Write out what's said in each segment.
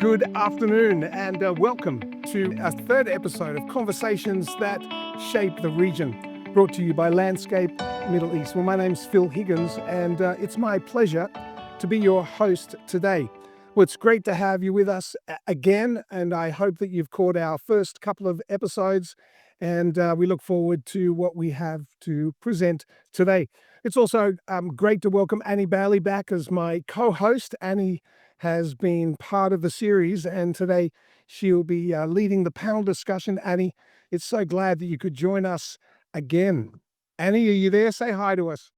Good afternoon, and welcome to a third episode of Conversations That Shape the Region, brought to you by Landscape Middle East. Well, my name's Phil Higgins, and it's my pleasure to be your host today. Well, it's great to have you with us again, and I hope that you've caught our first couple of episodes, and we look forward to what we have to present today. It's also great to welcome Annie Bailey back as my co-host. Annie has been part of the series, and today she'll be leading the panel discussion. Annie, it's so glad that you could join us again. Annie, are you there? Say hi to us.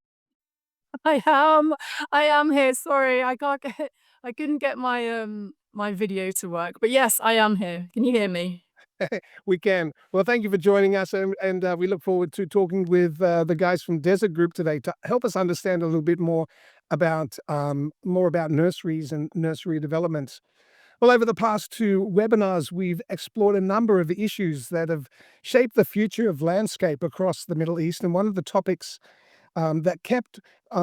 I am. I am here. Sorry, I couldn't get my video to work. But yes, I am here. Can you hear me? We can. Well, thank you for joining us, and we look forward to talking with the guys from Desert Group today to help us understand a little bit more about nurseries and nursery developments. Well, over the past two webinars, we've explored a number of issues that have shaped the future of landscape across the Middle East, and one of the topics that kept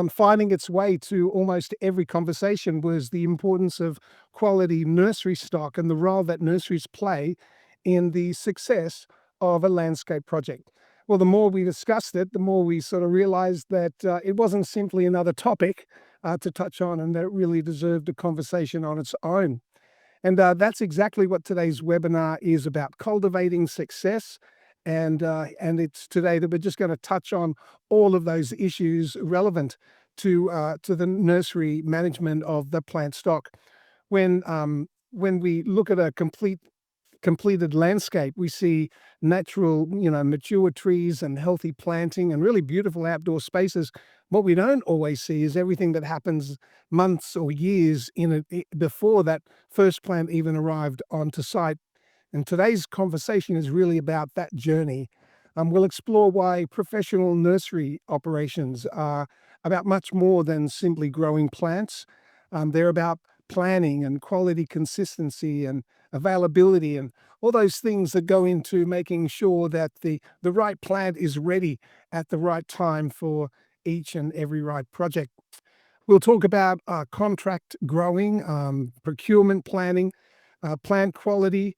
finding its way to almost every conversation was the importance of quality nursery stock and the role that nurseries play in the success of a landscape project. Well, the more we discussed it, the more we sort of realized that it wasn't simply another topic to touch on, and that it really deserved a conversation on its own. And that's exactly what today's webinar is about: cultivating success. And it's today that we're just going to touch on all of those issues relevant to the nursery management of the plant stock. When we look at a completed landscape, we see natural, mature trees and healthy planting and really beautiful outdoor spaces. What we don't always see is everything that happens months or years before that first plant even arrived onto site. And today's conversation is really about that journey. We'll explore why professional nursery operations are about much more than simply growing plants. They're about planning and quality consistency and availability and all those things that go into making sure that the right plant is ready at the right time for each and every right project. We'll talk about contract growing, procurement planning, plant quality,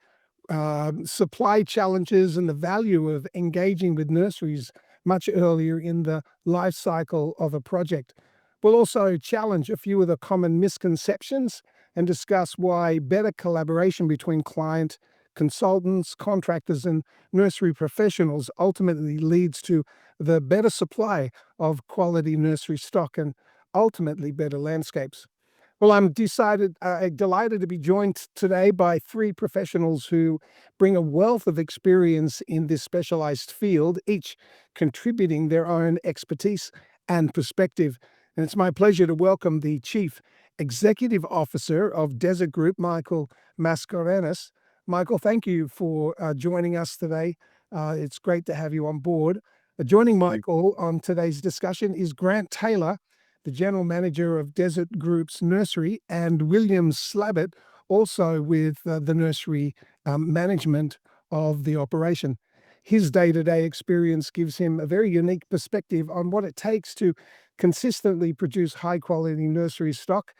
supply challenges, and the value of engaging with nurseries much earlier in the life cycle of a project. We'll also challenge a few of the common misconceptions and discuss why better collaboration between client, consultants, contractors, and nursery professionals ultimately leads to the better supply of quality nursery stock and ultimately better landscapes. Well, I'm delighted to be joined today by three professionals who bring a wealth of experience in this specialized field, each contributing their own expertise and perspective. And it's my pleasure to welcome the Chief Executive Officer of Desert Group, Michael Mascarenhas. Michael, thank you for joining us today. It's great to have you on board. Joining Michael on today's discussion is Grant Taylor, the General Manager of Desert Group's Nursery, and William Slabbert, also with the nursery management of the operation. His day-to-day experience gives him a very unique perspective on what it takes to consistently produce high-quality nursery stock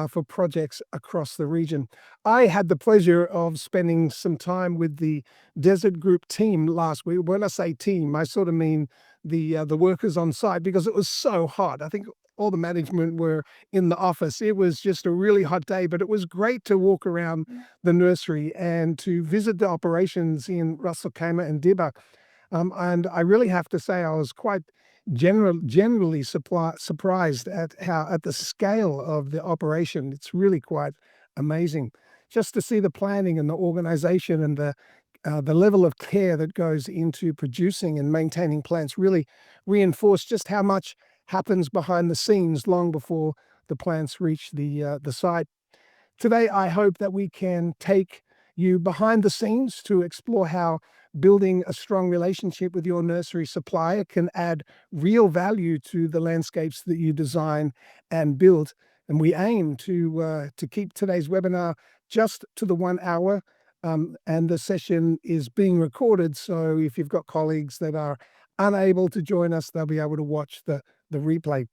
for projects across the region. I had the pleasure of spending some time with the Desert Group team last week. When I say team, I sort of mean the workers on site, because it was so hot. I think all the management were in the office. It was just a really hot day, but it was great to walk around the nursery and to visit the operations in Ras Al Khaimah and Dibba. And I really have to say I was quite generally surprised at the scale of the operation. It's really quite amazing just to see the planning and the organization and the level of care that goes into producing and maintaining plants really reinforce just how much happens behind the scenes long before the plants reach the site. Today, I hope that we can take you behind the scenes to explore how building a strong relationship with your nursery supplier can add real value to the landscapes that you design and build. And we aim to keep today's webinar just to the 1 hour. And the session is being recorded, so if you've got colleagues that are unable to join us, they'll be able to watch the replay.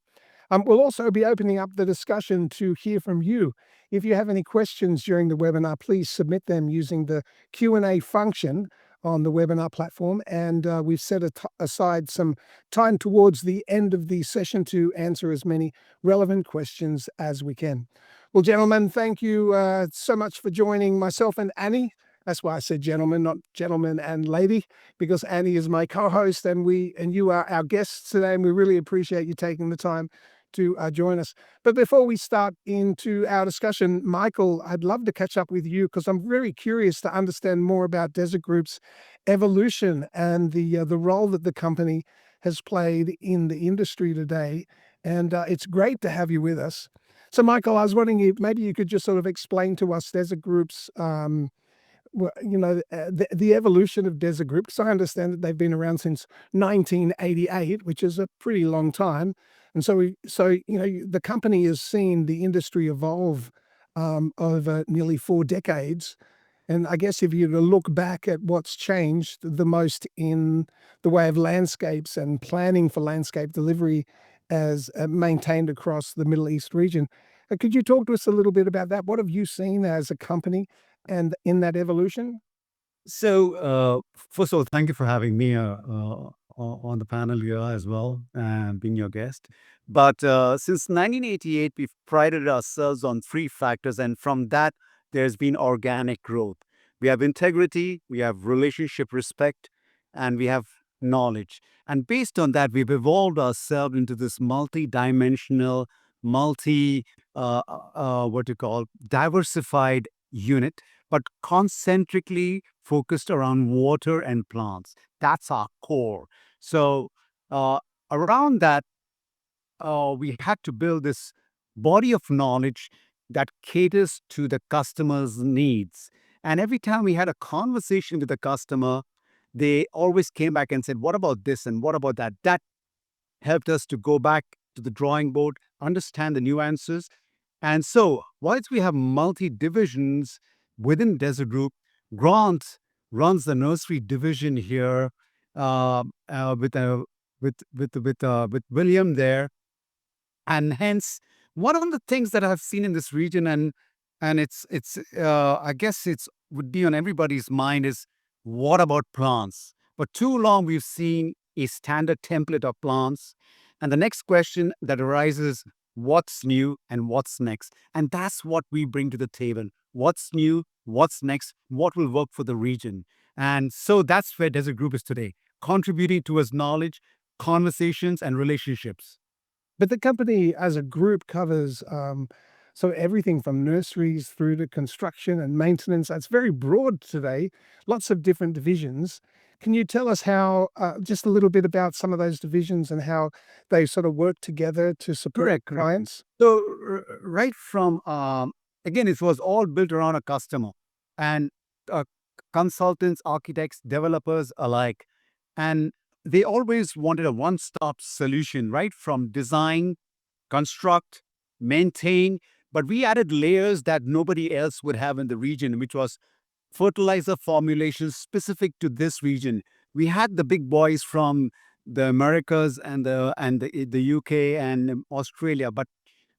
We'll also be opening up the discussion to hear from you. If you have any questions during the webinar, please submit them using the Q&A function on the webinar platform, and we've set aside some time towards the end of the session to answer as many relevant questions as we can. Well, gentlemen, thank you so much for joining myself and Annie. That's why I said gentlemen, not gentleman and lady, because Annie is my co-host and you are our guests today, and we really appreciate you taking the time to join us. But before we start into our discussion, Michael, I'd love to catch up with you because I'm very curious to understand more about Desert Group's evolution and the role that the company has played in the industry today. And it's great to have you with us. So, Michael, I was wondering if maybe you could just sort of explain to us Desert Group's the evolution of Desert Group, because I understand that they've been around since 1988, which is a pretty long time. And the company has seen the industry evolve over nearly 4 decades. And I guess if you were to look back at what's changed the most in the way of landscapes and planning for landscape delivery as maintained across the Middle East region, could you talk to us a little bit about that? What have you seen as a company and in that evolution? First of all, thank you for having me on the panel here as well and being your guest. But since 1988, we've prided ourselves on three factors, and from that, there's been organic growth. We have integrity, we have relationship respect, and we have knowledge. And based on that, we've evolved ourselves into this multi-dimensional, what you call, diversified unit, but concentrically focused around water and plants. That's our core. So, around that, we had to build this body of knowledge that caters to the customer's needs. And every time we had a conversation with the customer, they always came back and said, "What about this and what about that?" That helped us to go back to the drawing board, understand the nuances. And so, whilst we have multi divisions within Desert Group, Grant runs the nursery division here with William there, and hence one of the things that I've seen in this region, and it's I guess it's would be on everybody's mind, is what about plants? For too long we've seen a standard template of plants, and the next question that arises: what's new and what's next? And that's what we bring to the table. What's new? What's next? What will work for the region? And so that's where Desert Group is today, contributing towards knowledge, conversations, and relationships. But the company as a group covers so everything from nurseries through to construction and maintenance. That's very broad today, lots of different divisions. Can you tell us how, just a little bit about some of those divisions and how they sort of work together to support Correct. clients? So, right from, again, it was all built around a customer and uh, consultants, architects, developers alike. And they always wanted a one stop solution, right? From design, construct, maintain. But we added layers that nobody else would have in the region, which was fertilizer formulations specific to this region. We had the big boys from the Americas and the UK and Australia, but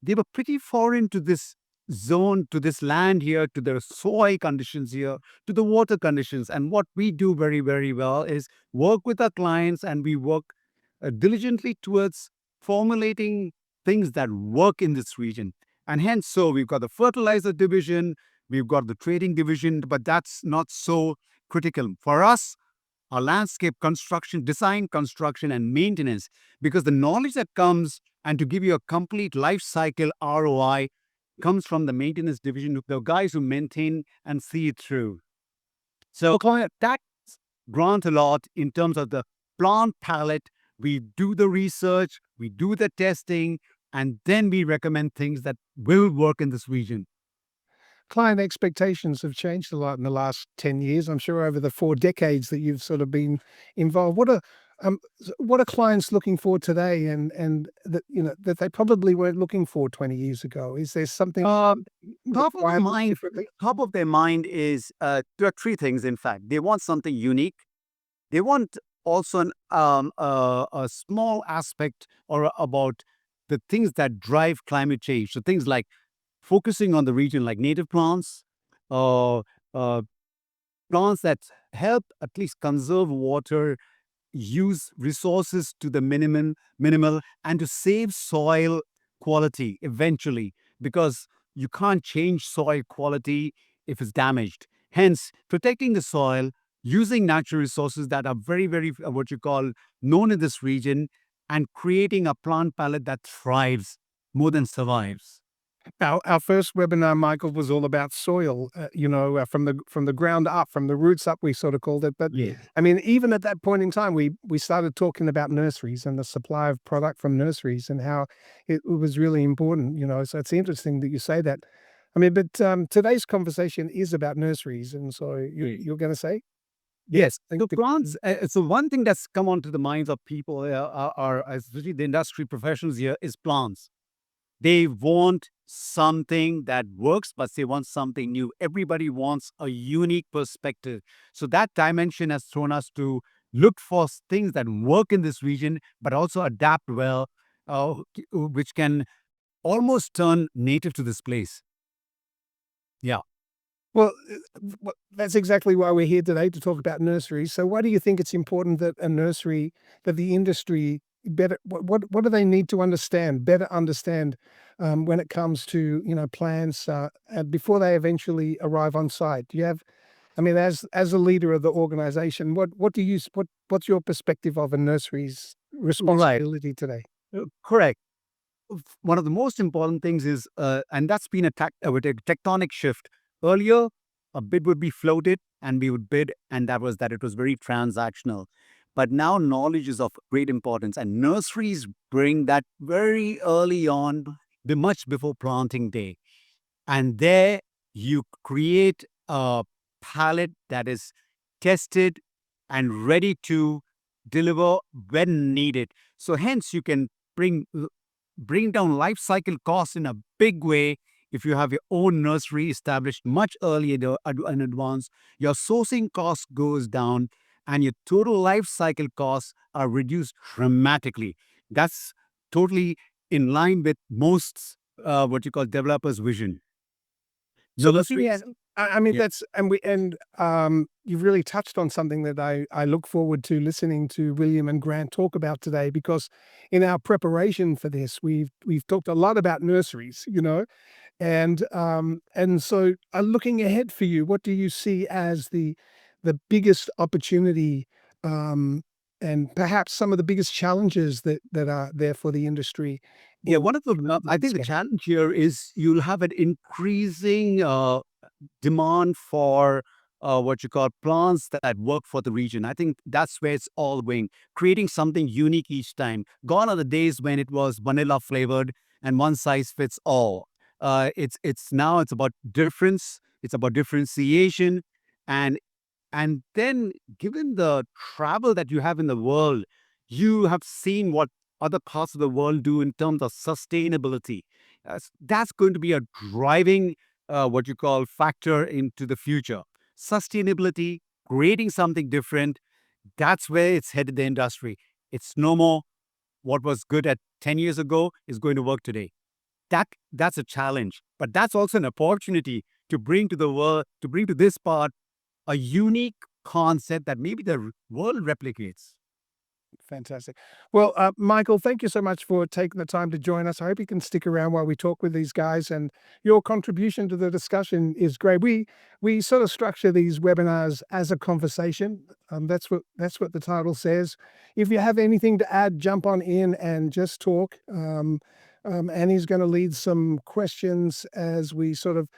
they were pretty foreign to this zone, to this land here, to the soil conditions here, to the water conditions. And what we do very, very well is work with our clients, and we work diligently towards formulating things that work in this region. And hence, so we've got the fertilizer division, we've got the trading division, but that's not so critical. For us, our landscape construction, design, construction, and maintenance, because the knowledge that comes and to give you a complete life cycle ROI comes from the maintenance division, the guys who maintain and see it through. So that grant a lot in terms of the plant palette. We do the research, we do the testing, and then we recommend things that will work in this region. Client expectations have changed a lot in the last 10 years. I'm sure over the 4 decades that you've sort of been involved. What are clients looking for today and that, that they probably weren't looking for 20 years ago? Is there something Um, top of required mind, differently? top of their mind is there are three things. In fact, they want something unique. They want also a small aspect or about the things that drive climate change. So things like focusing on the region, like native plants, uh, uh, plants that help at least conserve water, use resources to the minimal, and to save soil quality eventually, because you can't change soil quality if it's damaged. Hence, protecting the soil, using natural resources that are very what you call known in this region, and creating a plant palette that thrives more than survives. Our first webinar, Michael, was all about soil, from the ground up, from the roots up, we sort of called it. But Yeah. I mean, even at that point in time, we started talking about nurseries and the supply of product from nurseries and how it was really important. So it's interesting that you say that. I mean, but today's conversation is about nurseries, and so you're going to say, Yes. thank So you. plants. So one thing that's come onto the minds of people, especially the industry professionals here, is plants. They want something that works, but they want something new. Everybody wants a unique perspective. So that dimension has thrown us to look for things that work in this region, but also adapt well, which can almost turn native to this place. Yeah. Well, that's exactly why we're here today, to talk about nurseries. So why do you think it's important that the industry better, what do they need to understand, better understand, when it comes to, plans, before they eventually arrive on site? Do you have, I mean, as a leader of the organization, what do you, what's your perspective of a nursery's Right. responsibility today? Correct. One of the most important things is, and that's been a tectonic shift. Earlier, a bid would be floated and we would bid, and that was that it was very transactional. But now knowledge is of great importance, and nurseries bring that very early on, much before planting day. And there you create a palette that is tested and ready to deliver when needed. So hence you can bring down life cycle costs in a big way. If you have your own nursery established much earlier in advance, your sourcing cost goes down and your total life cycle costs are reduced dramatically. That's totally in line with most what you call developers' vision. So the thing Nurseries. is, I mean, Yeah. that's, you've really touched on something that I look forward to listening to William and Grant talk about today, because in our preparation for this, we've talked a lot about nurseries, and so looking ahead for you, what do you see as the biggest opportunity, um, and perhaps some of the biggest challenges that are there for the industry? Yeah, Or one of the, I think the landscape? challenge here is you'll have an increasing demand for what you call plants that work for the region. I think that's where it's all going, creating something unique each time. Gone are the days when it was vanilla flavored and one size fits all. It's now it's about difference. It's about differentiation, and then, given the travel that you have in the world, you have seen what other parts of the world do in terms of sustainability. That's going to be a driving, what you call, factor into the future. Sustainability, creating something different, that's where it's headed the industry. It's no more what was good at 10 years ago is going to work today. That's a challenge, but that's also an opportunity to bring to the world, to bring to this part a unique concept that maybe the world replicates. Fantastic. Well, Michael, thank you so much for taking the time to join us. I hope you can stick around while we talk with these guys, and your contribution to the discussion is great. We sort of structure these webinars as a conversation. That's what the title says. If you have anything to add, jump on in and just talk. Annie's going to lead some questions as we sort of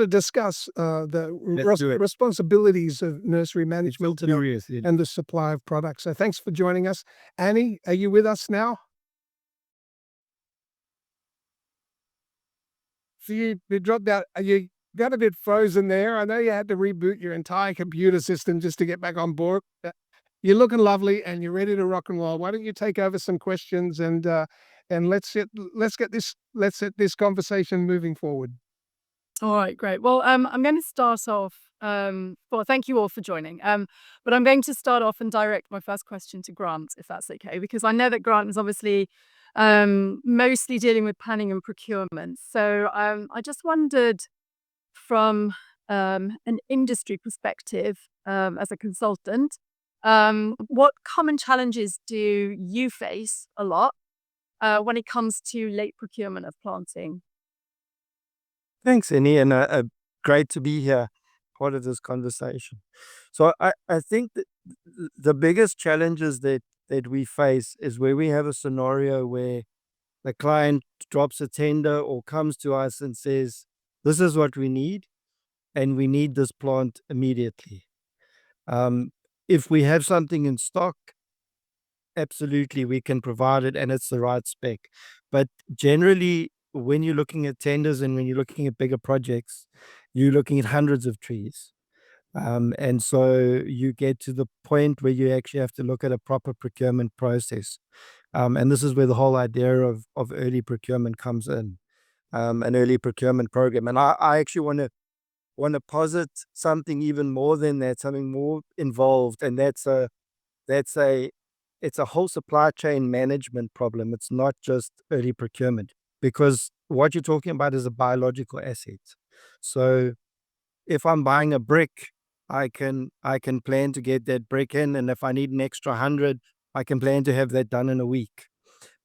discuss the Let's do it. responsibilities of nursery So management curious. Yeah. and the supply of products. So thanks for joining us. Annie, are you with us now? So you dropped out. You got a bit frozen there. I know you had to reboot your entire computer system just to get back on board. You're looking lovely and you're ready to rock and roll. Why don't you take over some questions, and let's get this conversation moving forward. All right, great. Well, I'm going to start off. Well, thank you all for joining. But I'm going to start off and direct my first question to Grant, if that's okay, because I know that Grant is obviously mostly dealing with planning and procurement. So I just wondered from an industry perspective, as a consultant, what common challenges do you face a lot when it comes to late procurement of planting? Thanks, Annie, and great to be here, part of this conversation. So I think that the biggest challenges that we face is where we have a scenario where the client drops a tender or comes to us and says, "This is what we need, and we need this plant immediately." Um, if we have something in stock, absolutely, we can provide it and it's the right spec. But generally, when you're looking at tenders and when you're looking at bigger projects, you're looking at hundreds of trees. And so you get to the point where you actually have to look at a proper procurement process. And this is where the whole idea of early procurement comes in, an early procurement program. And I actually want to posit something even more than that, something more involved, and that's a it's a whole supply chain management problem. It's not just early procurement, because what you're talking about is a biological asset. So if I'm buying a brick, I can plan to get that brick in, and if I need an extra 100, I can plan to have that done in a week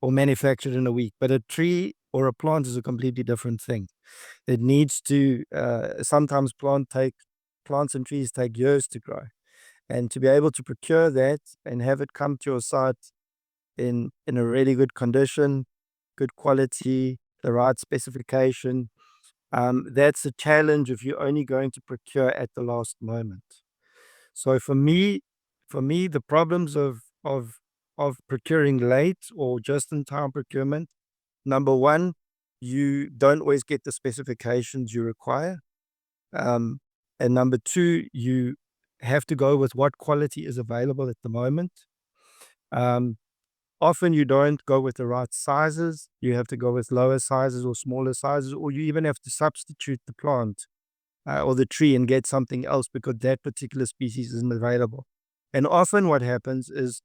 or manufactured in a week. But a tree or a plant is a completely different thing. It needs to sometimes plants and trees take years to grow, and to be able to procure that and have it come to your site in a really good condition, good quality, the right specification, that's a challenge if you're only going to procure at the last moment. So for me, the problems of procuring late or just in time procurement, number one, you don't always get the specifications you require. Um, and number two, you have to go with what quality is available at the moment. Um, Often you don't go with the right sizes. You have to go with lower sizes or smaller sizes, or you even have to substitute the plant or the tree and get something else because that particular species isn't available. And often what happens is,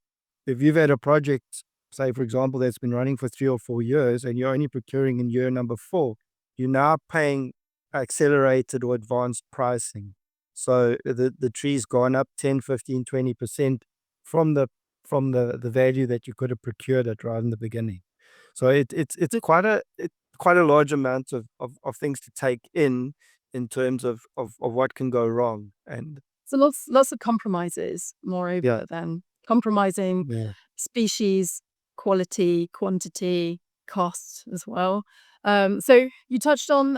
if you've had a project, say for example, that's been running for 3 or 4 years and you're only procuring in year number 4, you're now paying accelerated or advanced pricing. So the tree's gone up 10, 15, 20% from the value that you could have procured it right in the beginning. So it's quite a large amount of things to take in terms of what can go wrong. And So lots of compromises, yeah, moreover, then compromising yeah, species, quality, quantity, cost as well. So you touched on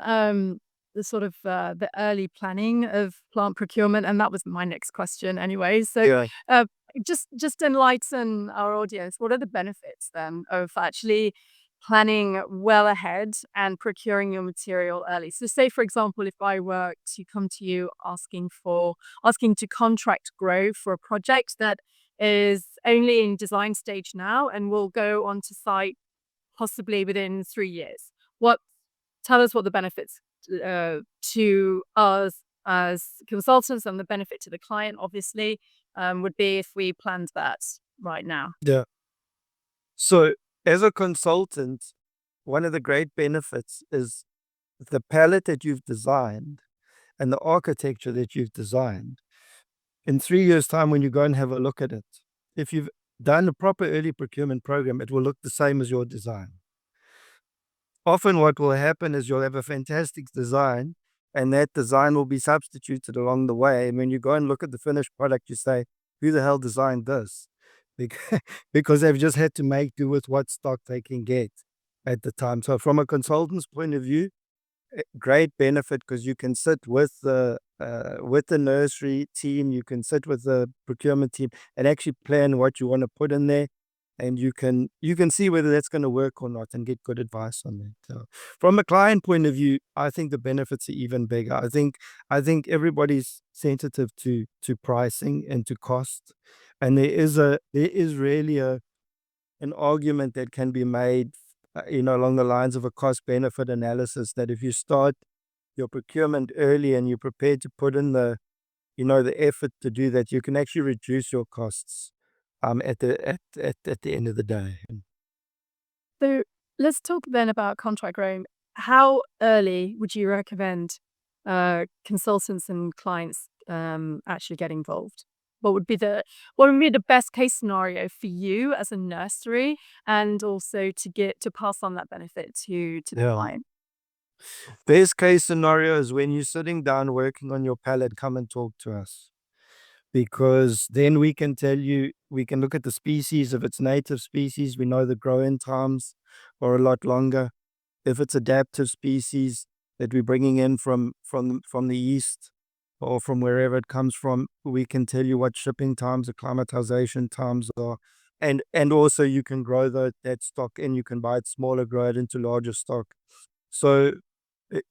the sort of the early planning of plant procurement, and that was my next question anyway. So yeah. uh, just enlighten our audience. What are the benefits then of actually planning well ahead and procuring your material early? So say, for example, if I were to come to you asking to contract grow for a project that is only in design stage now and will go onto site possibly within 3 years. What Tell us what the benefits to us as consultants and the benefit to the client, obviously, would be if we planned that right now. Yeah. So as a consultant, one of the great benefits is the palette that you've designed and the architecture that you've designed. In 3 years' time, when you go and have a look at it, if you've done a proper early procurement program, it will look the same as your design. Often what will happen is you'll have a fantastic design, and that design will be substituted along the way. And when you go and look at the finished product, you say, who the hell designed this? Because they've just had to make do with what stock they can get at the time. So from a consultant's point of view, great benefit, because you can sit with the nursery team, you can sit with the procurement team and actually plan what you want to put in there, and you can see whether that's going to work or not and get good advice on that. So from a client point of view, I think the benefits are even bigger. I think everybody's sensitive to pricing and to cost, and there is really an argument that can be made, along the lines of a cost benefit analysis, that if you start your procurement early and you're prepared to put in the effort to do that, you can actually reduce your costs at the end of the day. So let's talk then about contract growing. How early would you recommend consultants and clients actually get involved? What would be the best case scenario for you as a nursery, and also to pass on that benefit to the Yeah. client? Best case scenario is when you're sitting down working on your palette, come and talk to us. Because then we can tell you, we can look at the species. If it's native species, we know the growing times are a lot longer. If it's adaptive species that we're bringing in from the east or from wherever it comes from, we can tell you what shipping times, acclimatization times are. And also you can grow that stock and you can buy it smaller, grow it into larger stock. So eh,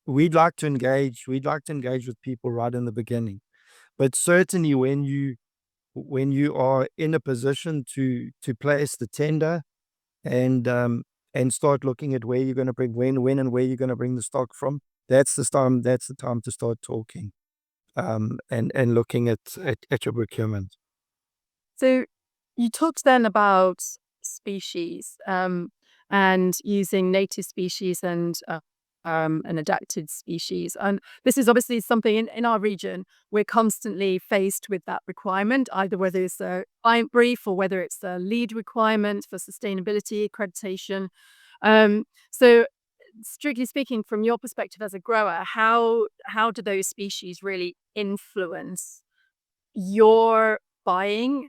we'd like to engage with people right in the beginning. But certainly when you are in a position to place the tender and start looking at where you're going to bring when and where you're going to bring the stock from, that's the time to start talking and looking at your procurement. So you talked then about species, and using native species and adapted species. And this is obviously something in our region, we're constantly faced with that requirement, either whether it's a client brief or whether it's a lead requirement for sustainability accreditation. So strictly speaking, from your perspective as a grower, how do those species really influence your buying,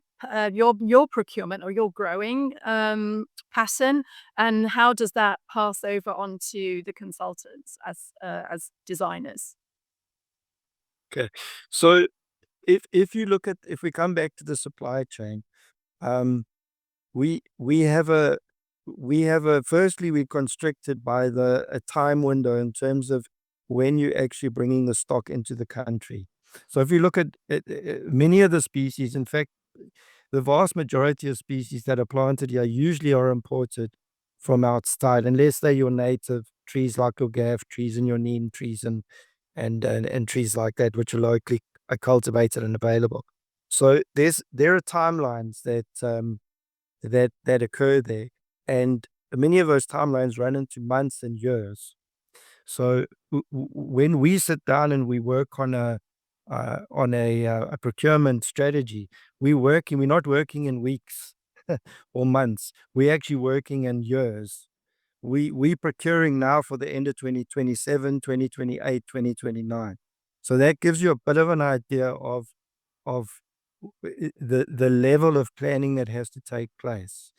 your procurement or your growing pattern, and how does that pass over onto the consultants as designers? Okay. So if we come back to the supply chain, um, we have a firstly, we're constricted by a time window in terms of when you're actually bringing the stock into the country. So if you look at many of the species, in fact, the vast majority of species that are planted here usually are imported from outside, unless they're your native trees like your gaff trees and your neem trees and trees like that, which are locally cultivated and available. So there are timelines that occur there, and many of those timelines run into months and years. So when we sit down and we work on a procurement strategy, we're not working in weeks or months. We're actually working in years. We procuring now for the end of 2027, 2028, 2029. So that gives you a bit of an idea of the level of planning that has to take place,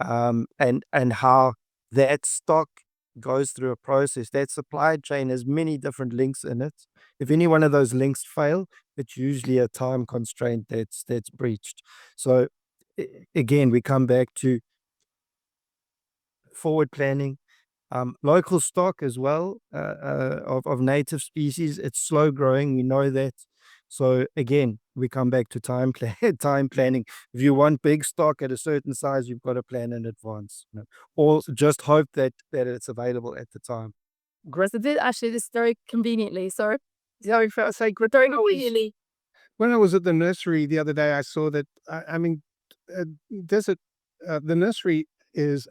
and how that stock goes through a process. That supply chain has many different links in it. If any one of those links fail, it's usually a time constraint that's breached. So again, we come back to forward planning, local stock as well, of native species. It's slow growing. We know that. So again, we come back to time planning. If you want big stock at a certain size, you've got to plan in advance, or just hope that it's available at the time. So this very conveniently, sorry for saying very conveniently. When I was at the nursery the other day, I saw that, I mean, desert, the nursery is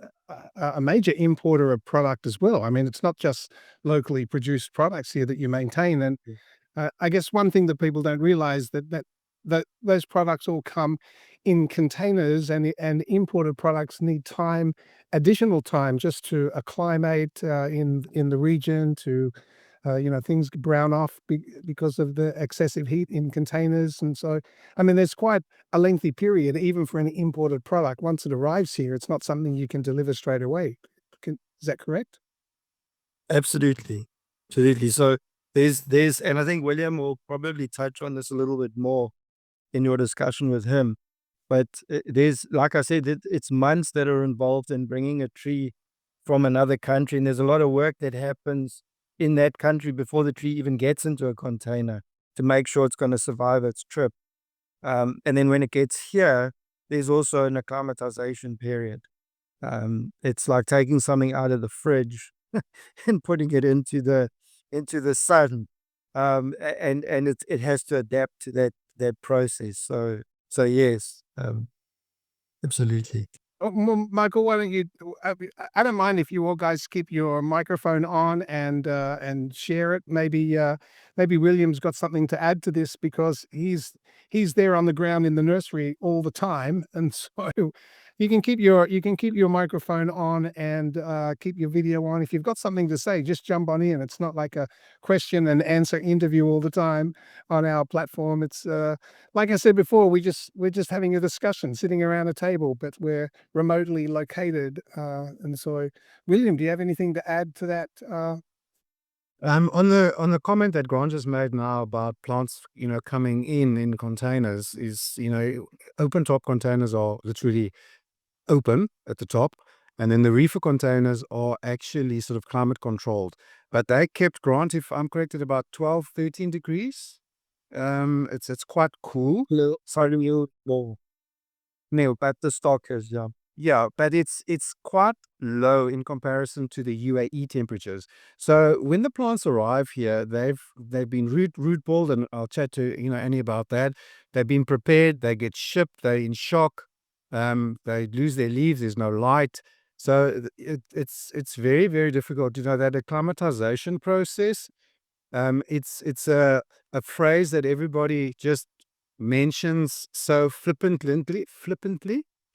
a major importer of product as well. I mean, it's not just locally produced products here that you maintain. And Yeah. I guess one thing that people don't realize that those products all come in containers, and imported products need time, additional time, just to acclimate in the region, to things brown off because of the excessive heat in containers. And so, I mean, there's quite a lengthy period, even for an imported product. Once it arrives here, it's not something you can deliver straight away. Is that correct? Absolutely. Absolutely. So and I think William will probably touch on this a little bit more in your discussion with him. But there's, like I said, it's months that are involved in bringing a tree from another country, and there's a lot of work that happens in that country before the tree even gets into a container to make sure it's going to survive its trip. And then when it gets here, there's also an acclimatization period. It's like taking something out of the fridge and putting it into the sun, and it has to adapt to that process. So yes, absolutely. Michael, why don't you? I don't mind if you all guys keep your microphone on and share it. Maybe William's got something to add to this because he's there on the ground in the nursery all the time, and so you can keep your microphone on and keep your video on. If you've got something to say, just jump on in. It's not like a question and answer interview all the time on our platform. It's like I said before, we're just having a discussion, sitting around a table, but we're remotely located. And so, William, do you have anything to add to that? On the comment that Grant just made now about plants, coming in containers is, open top containers are literally open at the top, and then the reefer containers are actually sort of climate controlled. But they kept, Grant, if I'm correct, at about 12, 13 degrees. It's quite cool. No, Sorry, you. No, but the stock is, yeah. Yeah, but it's quite low in comparison to the UAE temperatures. So when the plants arrive here, they've been root balled, and I'll chat to Annie about that. They've been prepared. They get shipped. They're in shock. They lose their leaves. There's no light. So it's very, very difficult. That acclimatization process. It's a phrase that everybody just mentions so flippantly.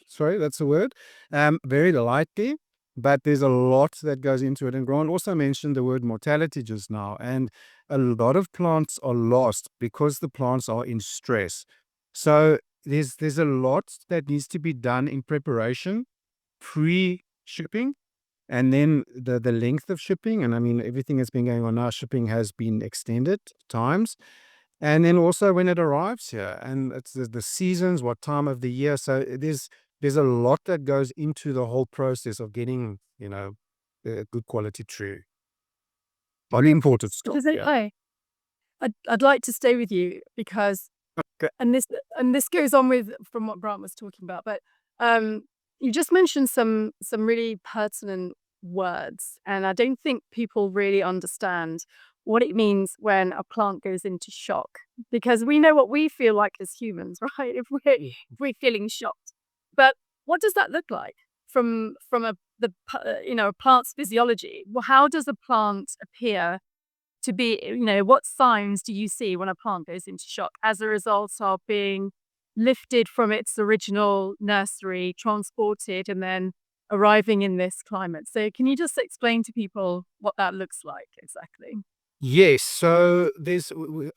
Sorry, that's the word. Very lightly, but there's a lot that goes into it. And Grant also mentioned the word mortality just now, and a lot of plants are lost because the plants are in stress. So there's a lot that needs to be done in preparation, pre-shipping, and then the length of shipping. And I mean, everything that's been going on now, shipping has been extended times. And then also when it arrives here, and it's the seasons, what time of the year. So there's a lot that goes into the whole process of getting, a good quality tree. On imported stuff. Does it, Yeah. I'd like to stay with you because, Okay. and this goes on with from what Grant was talking about, but you just mentioned some really pertinent words, and I don't think people really understand what it means when a plant goes into shock, because we know what we feel like as humans, right? If we're feeling shocked, but what does that look like from a plant's physiology? Well, how does a plant appear to be, what signs do you see when a plant goes into shock as a result of being lifted from its original nursery, transported, and then arriving in this climate? So can you just explain to people what that looks like exactly? Yes. So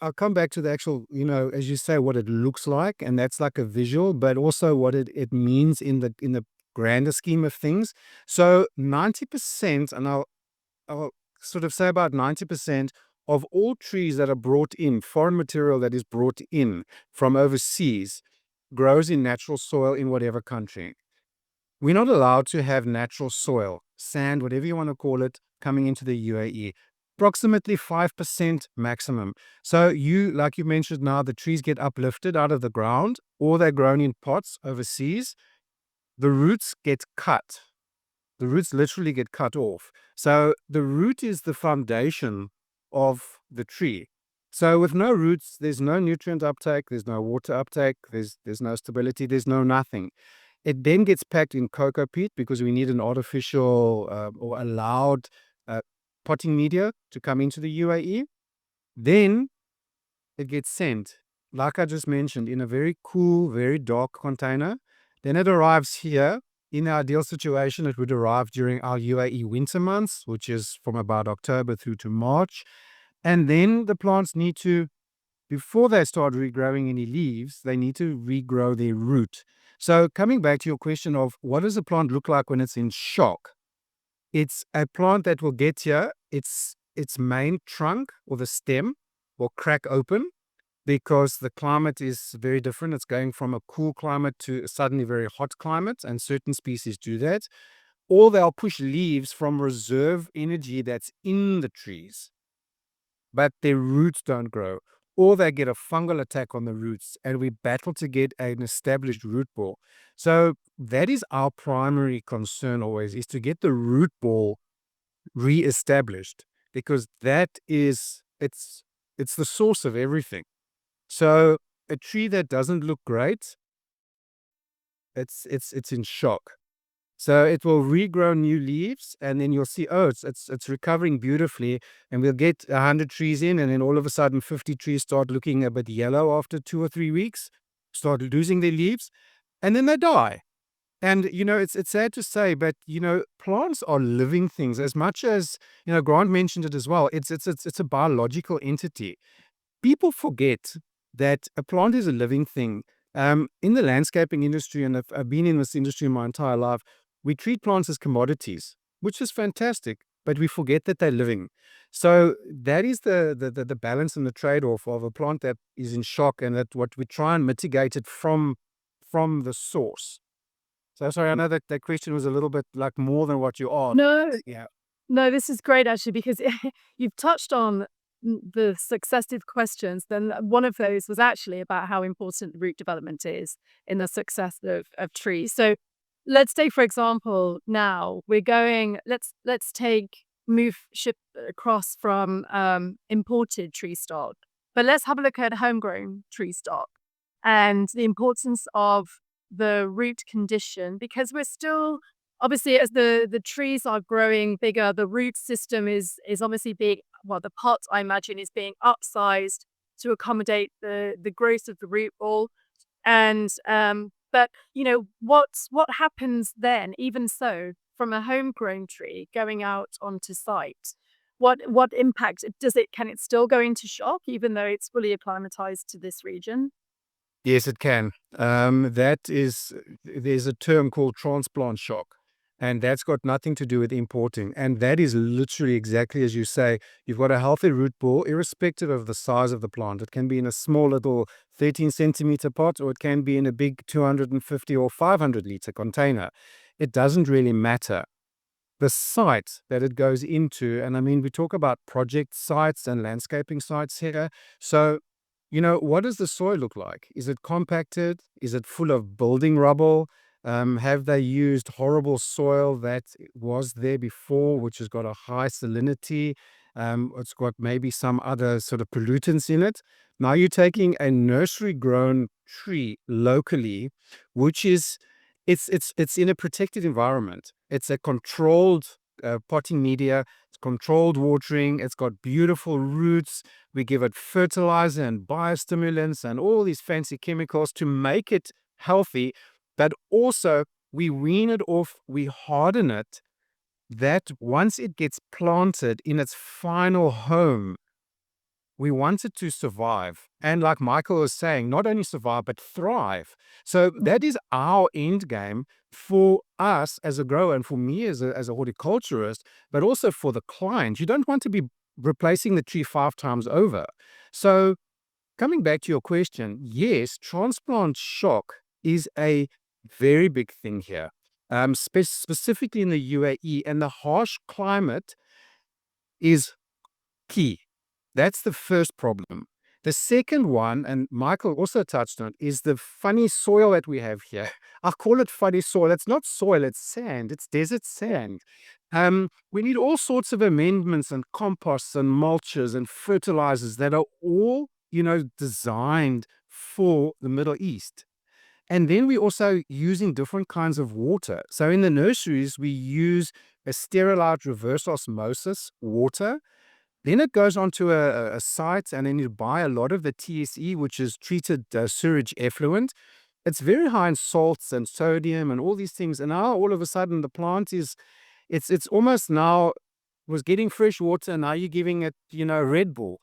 I'll come back to the actual, as you say, what it looks like, and that's like a visual, but also what it means in the grander scheme of things. So 90%, and I'll sort of say about 90% of all trees that are brought in, foreign material that is brought in from overseas, grows in natural soil in whatever country. We're not allowed to have natural soil, sand, whatever you want to call it, coming into the UAE. Approximately 5% maximum. So like you mentioned now, the trees get uplifted out of the ground, or they're grown in pots overseas. The roots get cut. The roots literally get cut off. So the root is the foundation of the tree. So with no roots, there's no nutrient uptake, there's no water uptake, there's no stability, there's no nothing. It then gets packed in cocoa peat because we need an artificial or allowed potting media to come into the UAE. Then it gets sent, like I just mentioned, in a very cool, very dark container. Then it arrives here. In the ideal situation, it would arrive during our UAE winter months, which is from about October through to March. And then the plants need to, before they start regrowing any leaves, they need to regrow their root. So coming back to your question of what does a plant look like when it's in shock? It's a plant that will get here, its main trunk or the stem will crack open because the climate is very different. It's going from a cool climate to a suddenly very hot climate, and certain species do that. Or they'll push leaves from reserve energy that's in the trees, but their roots don't grow. Or they get a fungal attack on the roots, and we battle to get an established root ball. So that is our primary concern always, is to get the root ball re-established, because it's the source of everything. So a tree that doesn't look great, it's in shock. So it will regrow new leaves, and then you'll see, oh, it's recovering beautifully, and we'll get 100 trees in, and then all of a sudden 50 trees start looking a bit yellow after 2 or 3 weeks, start losing their leaves, and then they die. And it's sad to say, but plants are living things. As much as Grant mentioned it as well. It's a biological entity. People forget that a plant is a living thing. In the landscaping industry, and I've been in this industry my entire life, we treat plants as commodities, which is fantastic, but we forget that they're living. So that is the balance and the trade-off of a plant that is in shock, and that what we try and mitigate it from the source. So sorry, I know that question was a little bit like more than what you asked. No, Yeah. no, this is great actually because you've touched on the successive questions. Then one of those was actually about how important root development is in the success of trees. So let's take, for example, now we're going, let's move ship across from imported tree stock, but let's have a look at homegrown tree stock and the importance of the root condition, because we're still obviously, as the trees are growing bigger, the root system is obviously being, well, the pot, I imagine, is being upsized to accommodate the growth of the root ball. And but what happens then, even so, from a homegrown tree going out onto site? What impact does it? Can it still go into shock even though it's fully acclimatized to this region? Yes, it can. There's a term called transplant shock, and that's got nothing to do with importing. And that is literally exactly as you say. You've got a healthy root ball, irrespective of the size of the plant. It can be in a small little 13 centimeter pot, or it can be in a big 250 or 500 liter container. It doesn't really matter. The site that it goes into, and I mean, we talk about project sites and landscaping sites here. So, what does the soil look like? Is it compacted? Is it full of building rubble? Have they used horrible soil that was there before, which has got a high salinity? It's got maybe some other sort of pollutants in it. Now you're taking a nursery grown tree locally, which is it's in a protected environment. It's a controlled potting media. It's controlled watering. It's got beautiful roots. We give it fertilizer and biostimulants and all these fancy chemicals to make it healthy, but also we wean it off, we harden it, that once it gets planted in its final home, we want it to survive. And like Michael was saying, not only survive, but thrive. So that is our end game for us as a grower, and for me as a horticulturist, but also for the client. You don't want to be replacing the tree 5 times over. So coming back to your question, yes, transplant shock is a very big thing here, specifically in the UAE, and the harsh climate is key. That's the first problem. The second one, and Michael also touched on it, is the funny soil that we have here. I call it funny soil. It's not soil, it's sand. It's desert sand. We need all sorts of amendments and composts and mulches and fertilizers that are all, designed for the Middle East. And then we're also using different kinds of water. So in the nurseries, we use a sterilized reverse osmosis water. Then it goes onto a site, and then you buy a lot of the TSE, which is treated sewage effluent. It's very high in salts and sodium and all these things. And now all of a sudden the plant it's almost now was getting fresh water, and now you're giving it, Red Bull.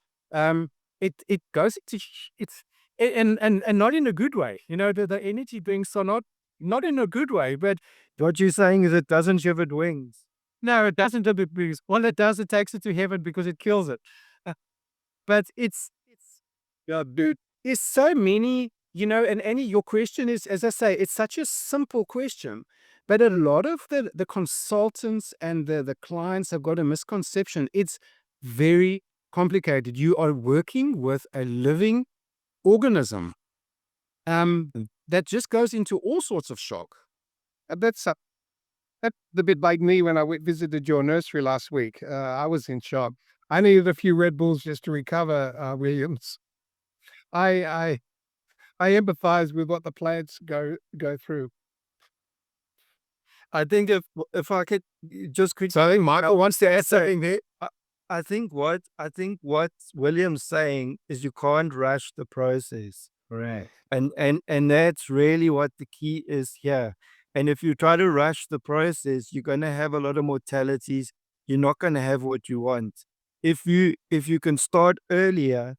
It goes into it's and not in a good way. The energy drinks are not in a good way. But what you're saying is it doesn't give it wings. No, it doesn't have it wings. All it does, it takes it to heaven because it kills it. Uh, but it's yeah, dude. There's so many, and Annie, your question is, as I say, it's such a simple question. But a lot of the consultants and the clients have got a misconception. It's very complicated. You are working with a living organism that just goes into all sorts of shock. That's the bit like me when I visited your nursery last week. I was in shock. I needed a few Red Bulls just to recover, Williams. I I I empathize with what the plants go through. I think if I could just quick, So I think Michael wants to add Sorry. something there. I think what William's saying is you can't rush the process. Right. And that's really what the key is here. And if you try to rush the process, you're gonna have a lot of mortalities. You're not gonna have what you want. If you can start earlier,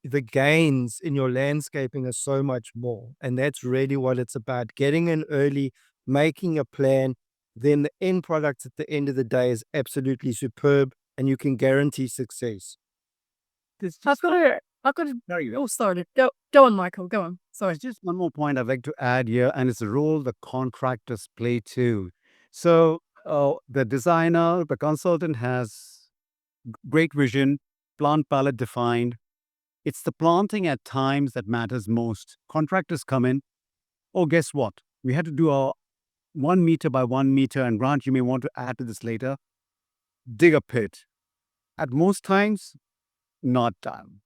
the gains in your landscaping are so much more. And that's really what it's about. Getting in early, making a plan, then the end product at the end of the day is absolutely superb and you can guarantee success. Oh, sorry. Go on, Michael. Go on. Sorry. There's just one more point I'd like to add here, and it's the role the contractors play too. So the designer, the consultant has great vision, plant palette defined. It's the planting at times that matters most. Contractors come in, oh, guess what? We had to do a 1 meter by 1 meter, and Grant, you may want to add to this later. Dig a pit. At most times, not done.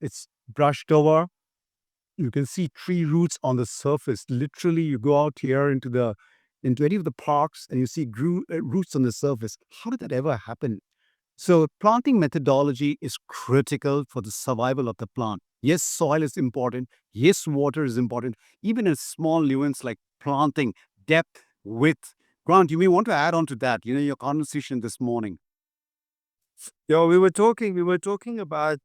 It's brushed over. You can see tree roots on the surface. Literally, you go out here into any of the parks and you see roots on the surface. How did that ever happen? So planting methodology is critical for the survival of the plant. Yes, soil is important. Yes, water is important. Even a small nuance like planting, depth, width. Grant, you may want to add on to that, your conversation this morning. Yeah, we were talking about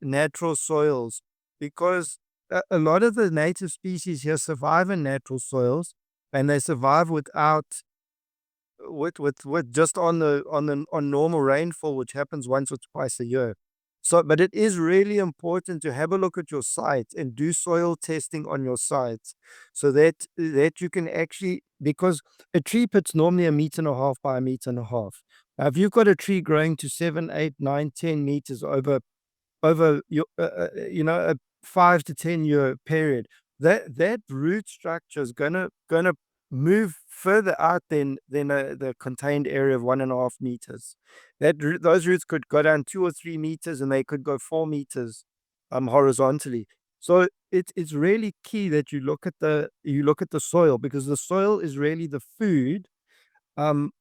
natural soils because a lot of the native species here survive in natural soils and they survive without with just on normal rainfall, which happens once or twice a year. So, but it is really important to have a look at your site and do soil testing on your site, so that you can actually, because a tree pit's normally 1.5 meters by 1.5 meters. Now, if you've got a tree growing to 7, 8, 9, 10 meters over your a 5 to 10 year period, that root structure is gonna move further out than the contained area of 1.5 meters. Those roots could go down 2 or 3 meters, and they could go 4 meters horizontally. So it's really key that you look at the soil, because the soil is really the food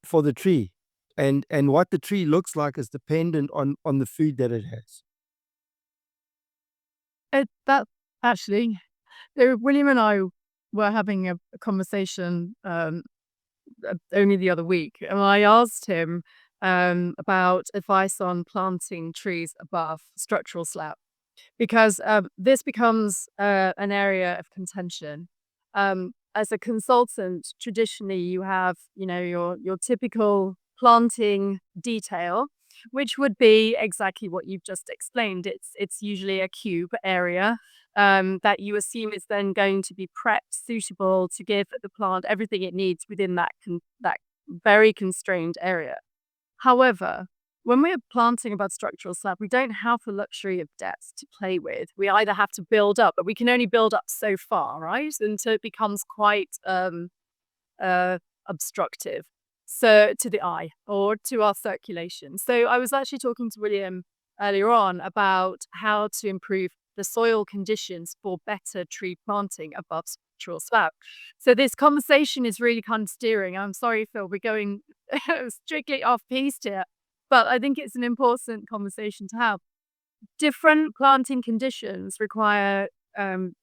for the tree, and what the tree looks like is dependent on the food that it has. That actually, William and I were having a conversation only the other week, and I asked him about advice on planting trees above structural slab, because this becomes an area of contention. As a consultant, traditionally you have, your typical planting detail, which would be exactly what you've just explained. It's usually a cube area that you assume is then going to be prepped, suitable to give the plant everything it needs within that very constrained area. However, when we're planting above structural slab, we don't have the luxury of depth to play with. We either have to build up, but we can only build up so far, right? And so it becomes quite obstructive, so to the eye or to our circulation. So I was actually talking to William earlier on about how to improve the soil conditions for better tree planting above structural slab. So this conversation is really kind of steering. I'm sorry, Phil, we're going strictly off piste here, but I think it's an important conversation to have. Different planting conditions require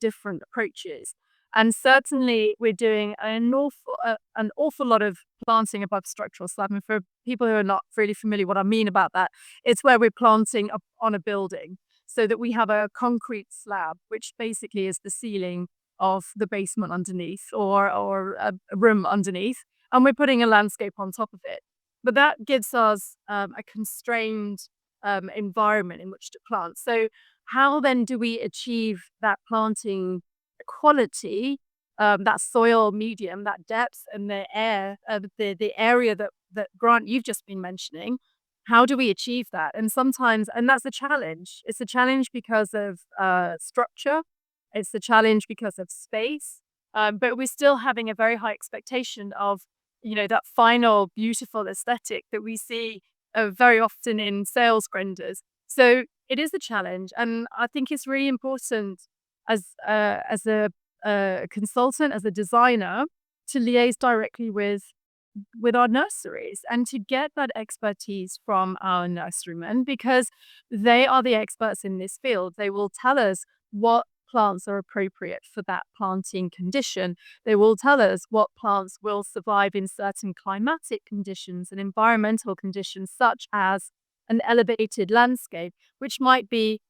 different approaches. And certainly we're doing an awful lot of planting above structural slab. And for people who are not really familiar what I mean about that, it's where we're planting up on a building so that we have a concrete slab, which basically is the ceiling of the basement underneath, or a room underneath. And we're putting a landscape on top of it. But that gives us a constrained environment in which to plant. So how then do we achieve that planting quality, that soil medium, that depth, and the air, the area that Grant, you've just been mentioning? How do we achieve that? And that's a challenge. It's a challenge because of structure. It's a challenge because of space. But we're still having a very high expectation of, that final beautiful aesthetic that we see very often in sales renders. So it is a challenge, and I think it's really important as a consultant, as a designer, to liaise directly with our nurseries and to get that expertise from our nurserymen, because they are the experts in this field. They will tell us what plants are appropriate for that planting condition. They will tell us what plants will survive in certain climatic conditions and environmental conditions, such as an elevated landscape, which might be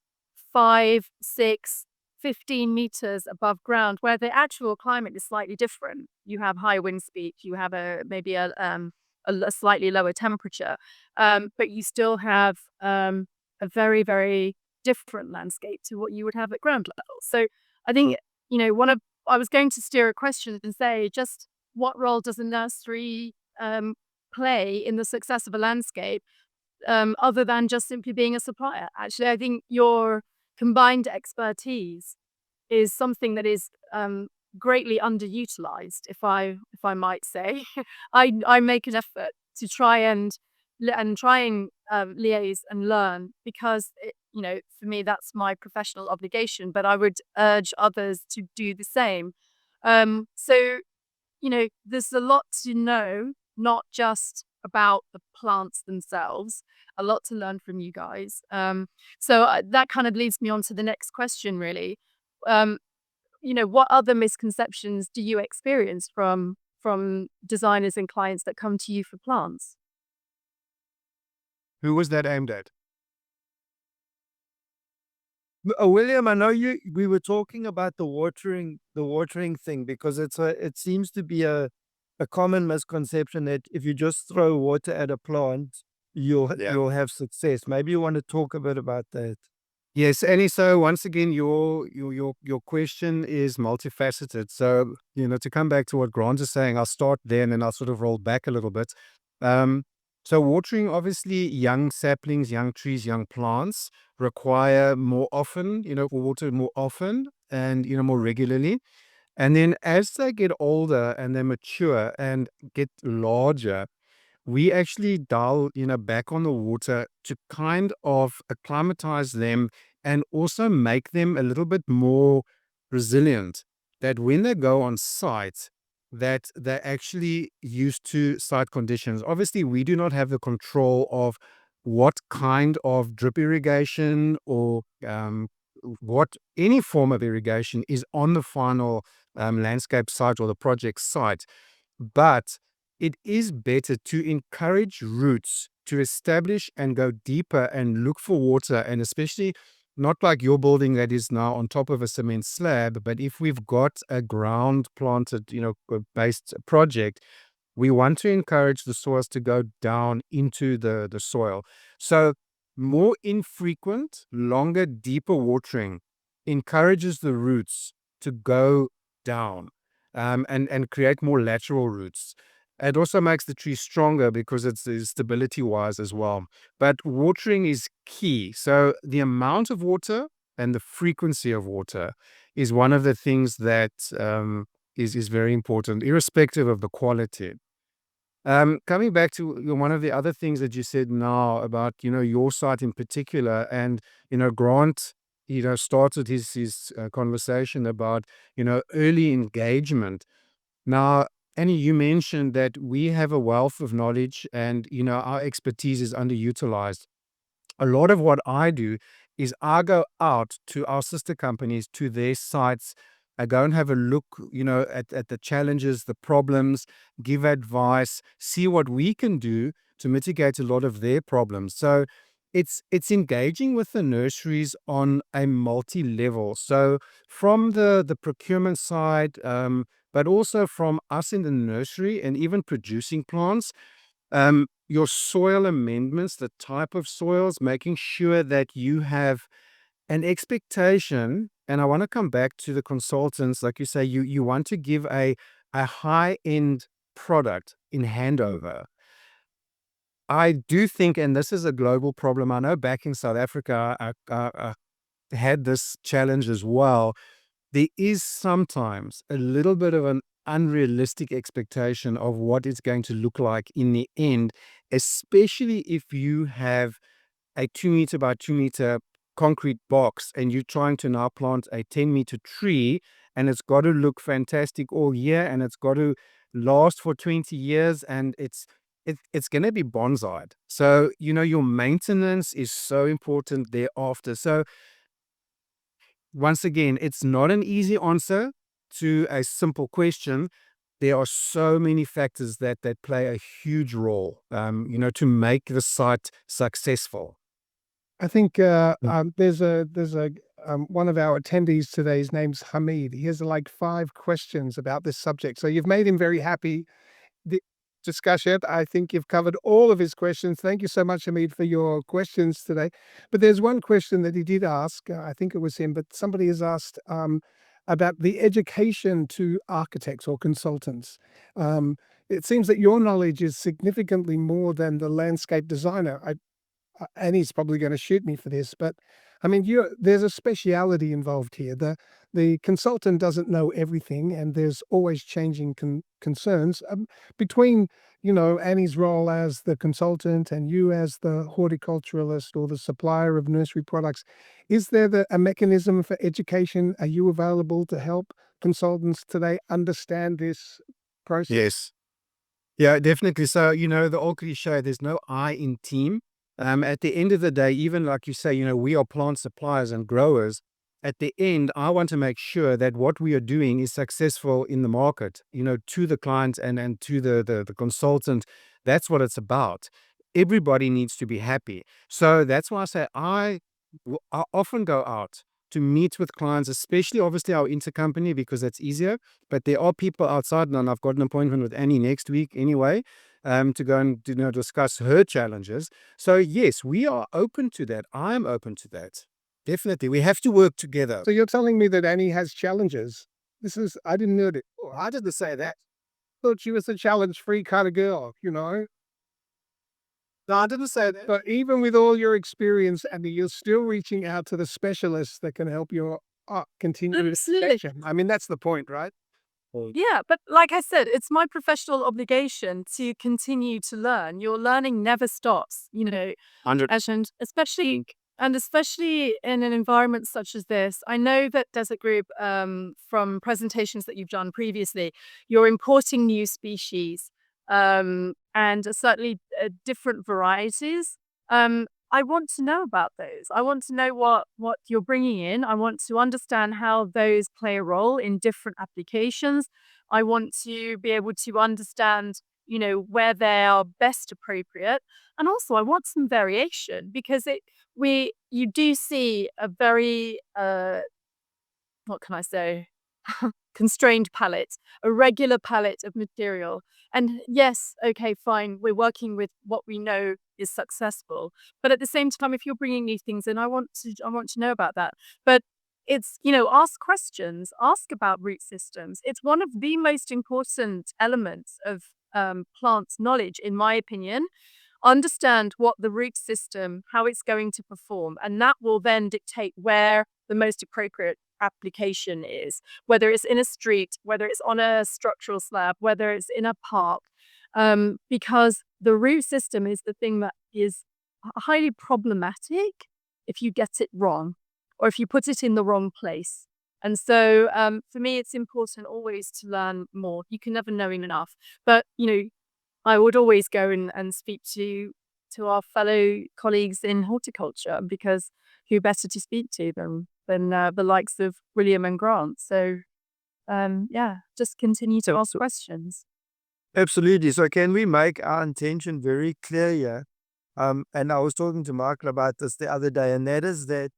5, 6, 15 meters above ground, where the actual climate is slightly different. You have high wind speed, you have maybe a slightly lower temperature, but you still have a very, very different landscape to what you would have at ground level. So I think, I was going to steer a question and say, just what role does a nursery play in the success of a landscape, other than just simply being a supplier? Actually, I think your combined expertise is something that is greatly underutilized, if I might say. I make an effort to try and liaise and learn, because for me that's my professional obligation. But I would urge others to do the same. So there's a lot to know, not just about the plants themselves. A lot to learn from you guys. So that kind of leads me on to the next question, really. Um, what other misconceptions do you experience from designers and clients that come to you for plants? Who was that aimed at? William, I know we were talking about the watering thing, because it seems to be a common misconception that if you just throw water at a plant, you'll have success. Maybe you want to talk a bit about that. Yes, Annie. So once again, your question is multifaceted. So to come back to what Grant is saying, I'll start there and then I'll sort of roll back a little bit. So watering, obviously, young saplings, young trees, young plants require more often, water more often and more regularly. And then as they get older and they mature and get larger, we actually dial back on the water to kind of acclimatize them and also make them a little bit more resilient, that when they go on site, that they're actually used to site conditions. Obviously, we do not have the control of what kind of drip irrigation or what any form of irrigation is on the final landscape site or the project site, but it is better to encourage roots to establish and go deeper and look for water. And especially not like your building that is now on top of a cement slab, but if we've got a ground planted, based project, we want to encourage the soils to go down into the soil. So more infrequent, longer, deeper watering encourages the roots to go down, and create more lateral roots. It also makes the tree stronger because it's stability wise as well. But watering is key. So the amount of water and the frequency of water is one of the things that is very important, irrespective of the quality. Coming back to one of the other things that you said now about, your site in particular, and, Grant, started his conversation about, early engagement. Now, Annie, you mentioned that we have a wealth of knowledge and, our expertise is underutilized. A lot of what I do is I go out to our sister companies, to their sites. I go and have a look, at the challenges, the problems, give advice, see what we can do to mitigate a lot of their problems. So it's engaging with the nurseries on a multi-level. So from the procurement side, but also from us in the nursery and even producing plants. Your soil amendments, the type of soils, making sure that you have an expectation. And I want to come back to the consultants. Like you say, you want to give a high-end product in handover. I do think, and this is a global problem, I know back in South Africa, I had this challenge as well. There is sometimes a little bit of an unrealistic expectation of what it's going to look like in the end, especially if you have a 2 meter by 2 meter concrete box and you're trying to now plant a 10-meter tree, and it's got to look fantastic all year and it's got to last for 20 years, and it's going to be bonsaied. So, your maintenance is so important thereafter. So once again, it's not an easy answer to a simple question. There are so many factors that play a huge role, to make the site successful. I think there's a one of our attendees today. His name's Hamid. He has like 5 questions about this subject. So you've made him very happy. The discussion. I think you've covered all of his questions. Thank you so much, Hamid, for your questions today. But there's one question that he did ask. I think it was him, but somebody has asked about the education to architects or consultants. It seems that your knowledge is significantly more than the landscape designer. And he's probably going to shoot me for this, but I mean, there's a speciality involved here. The consultant doesn't know everything, and there's always changing concerns between Annie's role as the consultant and you as the horticulturalist or the supplier of nursery products. Is there a mechanism for education? Are you available to help consultants today understand this process? Yes. Yeah, definitely. So, the old cliche, there's no I in team. At the end of the day, even like you say, we are plant suppliers and growers. At the end, I want to make sure that what we are doing is successful in the market, to the client and to the consultant. That's what it's about. Everybody needs to be happy. So that's why I say I often go out to meet with clients, especially obviously our intercompany, because that's easier. But there are people outside, and I've got an appointment with Annie next week anyway, to go and discuss her challenges. So yes, we are open to that. I'm open to that. Definitely, we have to work together. So you're telling me that Annie has challenges. I didn't know that. Oh, I didn't say that. Thought she was a challenge-free kind of girl. No, I didn't say that. But even with all your experience, Annie, you're still reaching out to the specialists that can help your continue Absolutely. education. I mean, that's the point, right? Yeah, but like I said, it's my professional obligation to continue to learn. Your learning never stops, 100. and especially in an environment such as this. I know that Desert Group, from presentations that you've done previously, you're importing new species, and certainly different varieties. I want to know about those. I want to know what you're bringing in. I want to understand how those play a role in different applications. I want to be able to understand, where they are best appropriate. And also I want some variation, because you do see a very what can I say? Constrained palette, a regular palette of material. And yes, okay, fine, we're working with what we know is successful. But at the same time, if you're bringing new things in, I want to know about that. But it's, ask questions, ask about root systems. It's one of the most important elements of plants knowledge, in my opinion. Understand what the root system, how it's going to perform, and that will then dictate where the most appropriate application is, whether it's in a street, whether it's on a structural slab, whether it's in a park, because the root system is the thing that is highly problematic if you get it wrong or if you put it in the wrong place. And so for me, it's important always to learn more. You can never know enough. But, I would always go and speak to our fellow colleagues in horticulture, because who better to speak to than the likes of William and Grant. So, just continue to ask questions. Absolutely. So can we make our intention very clear here? And I was talking to Michael about this the other day, and that is that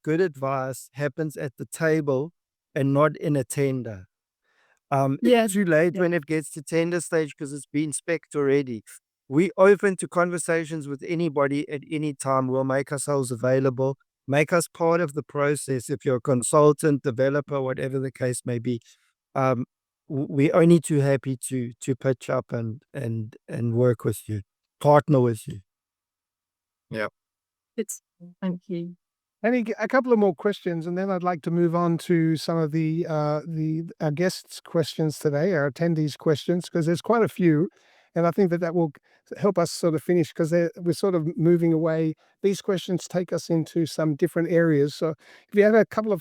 good advice happens at the table and not in a tender. It's too late when it gets to tender stage because it's been spec'd already. We open to conversations with anybody at any time. We'll make ourselves available, make us part of the process. If you're a consultant, developer, whatever the case may be, we're only too happy to pitch up and work with you, partner with you. Yeah. Thank you. A couple of more questions, and then I'd like to move on to some of our guests' questions today, our attendees' questions, because there's quite a few. And I think that that will help us sort of finish because we're sort of moving away. These questions take us into some different areas. So if you have a couple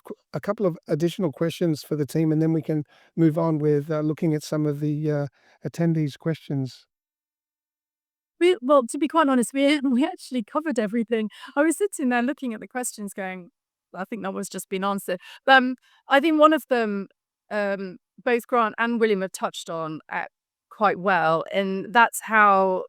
of additional questions for the team, and then we can move on with looking at some of the attendees' questions. Well, to be quite honest, we actually covered everything. I was sitting there looking at the questions going, I think that was just been answered. I think one of them, both Grant and William have touched on quite well, and that's how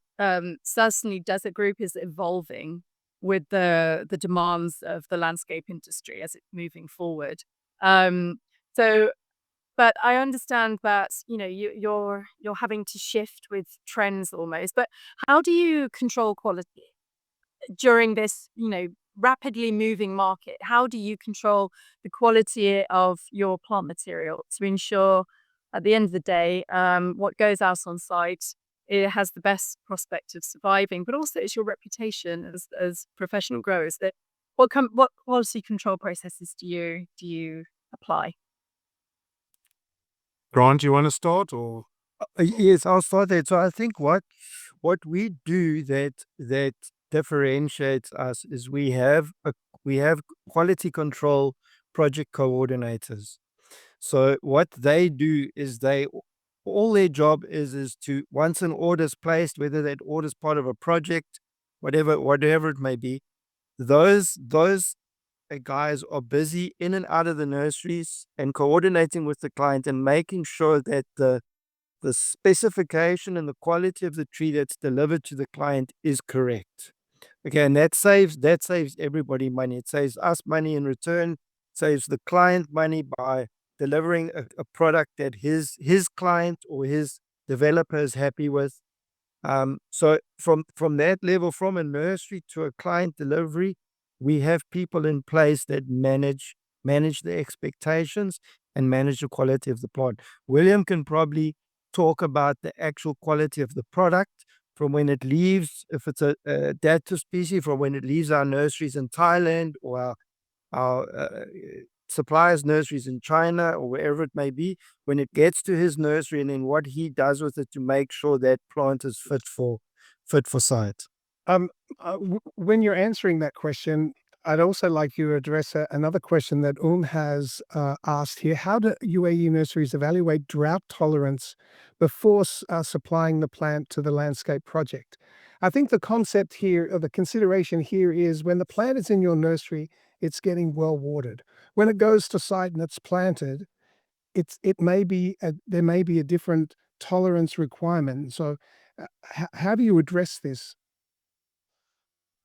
certainly Desert Group is evolving with the demands of the landscape industry as it's moving forward. Um, so but I understand that, you're having to shift with trends almost. But how do you control quality during this, rapidly moving market? How do you control the quality of your plant material to ensure at the end of the day, what goes out on site, it has the best prospect of surviving, but also it's your reputation as professional growers that what quality control processes do you apply? Grant, you want to start or? Yes, I'll start that. So I think what we do that differentiates us is we have quality control project coordinators. So what they do is all their job is to, once an order is placed, whether that order is part of a project, whatever it may be, those guys are busy in and out of the nurseries and coordinating with the client and making sure that the specification and the quality of the tree that's delivered to the client is correct. Okay, and that saves everybody money. It saves us money in return, saves the client money by delivering a product that his client or his developer is happy with. So from that level, from a nursery to a client delivery, we have people in place that manage the expectations and manage the quality of the plant. William can probably talk about the actual quality of the product from when it leaves, if it's a data species, from when it leaves our nurseries in Thailand or our suppliers' nurseries in China or wherever it may be, when it gets to his nursery, and then what he does with it to make sure that plant is fit for site. When you're answering that question, I'd also like you to address another question that has asked here. How do UAE nurseries evaluate drought tolerance before supplying the plant to the landscape project? I think the concept here, or the consideration here, is when the plant is in your nursery, it's getting well watered. When it goes to site and it's planted, there may be a different tolerance requirement. So, how do you address this?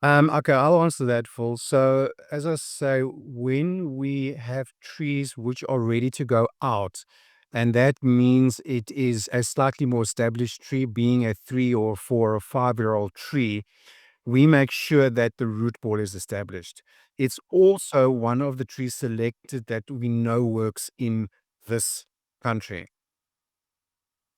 Okay, I'll answer that, Phil. So, as I say, when we have trees which are ready to go out, and that means it is a slightly more established tree, being a 3 or 4 or 5 year old tree, we make sure that the root ball is established. It's also one of the trees selected that we know works in this country.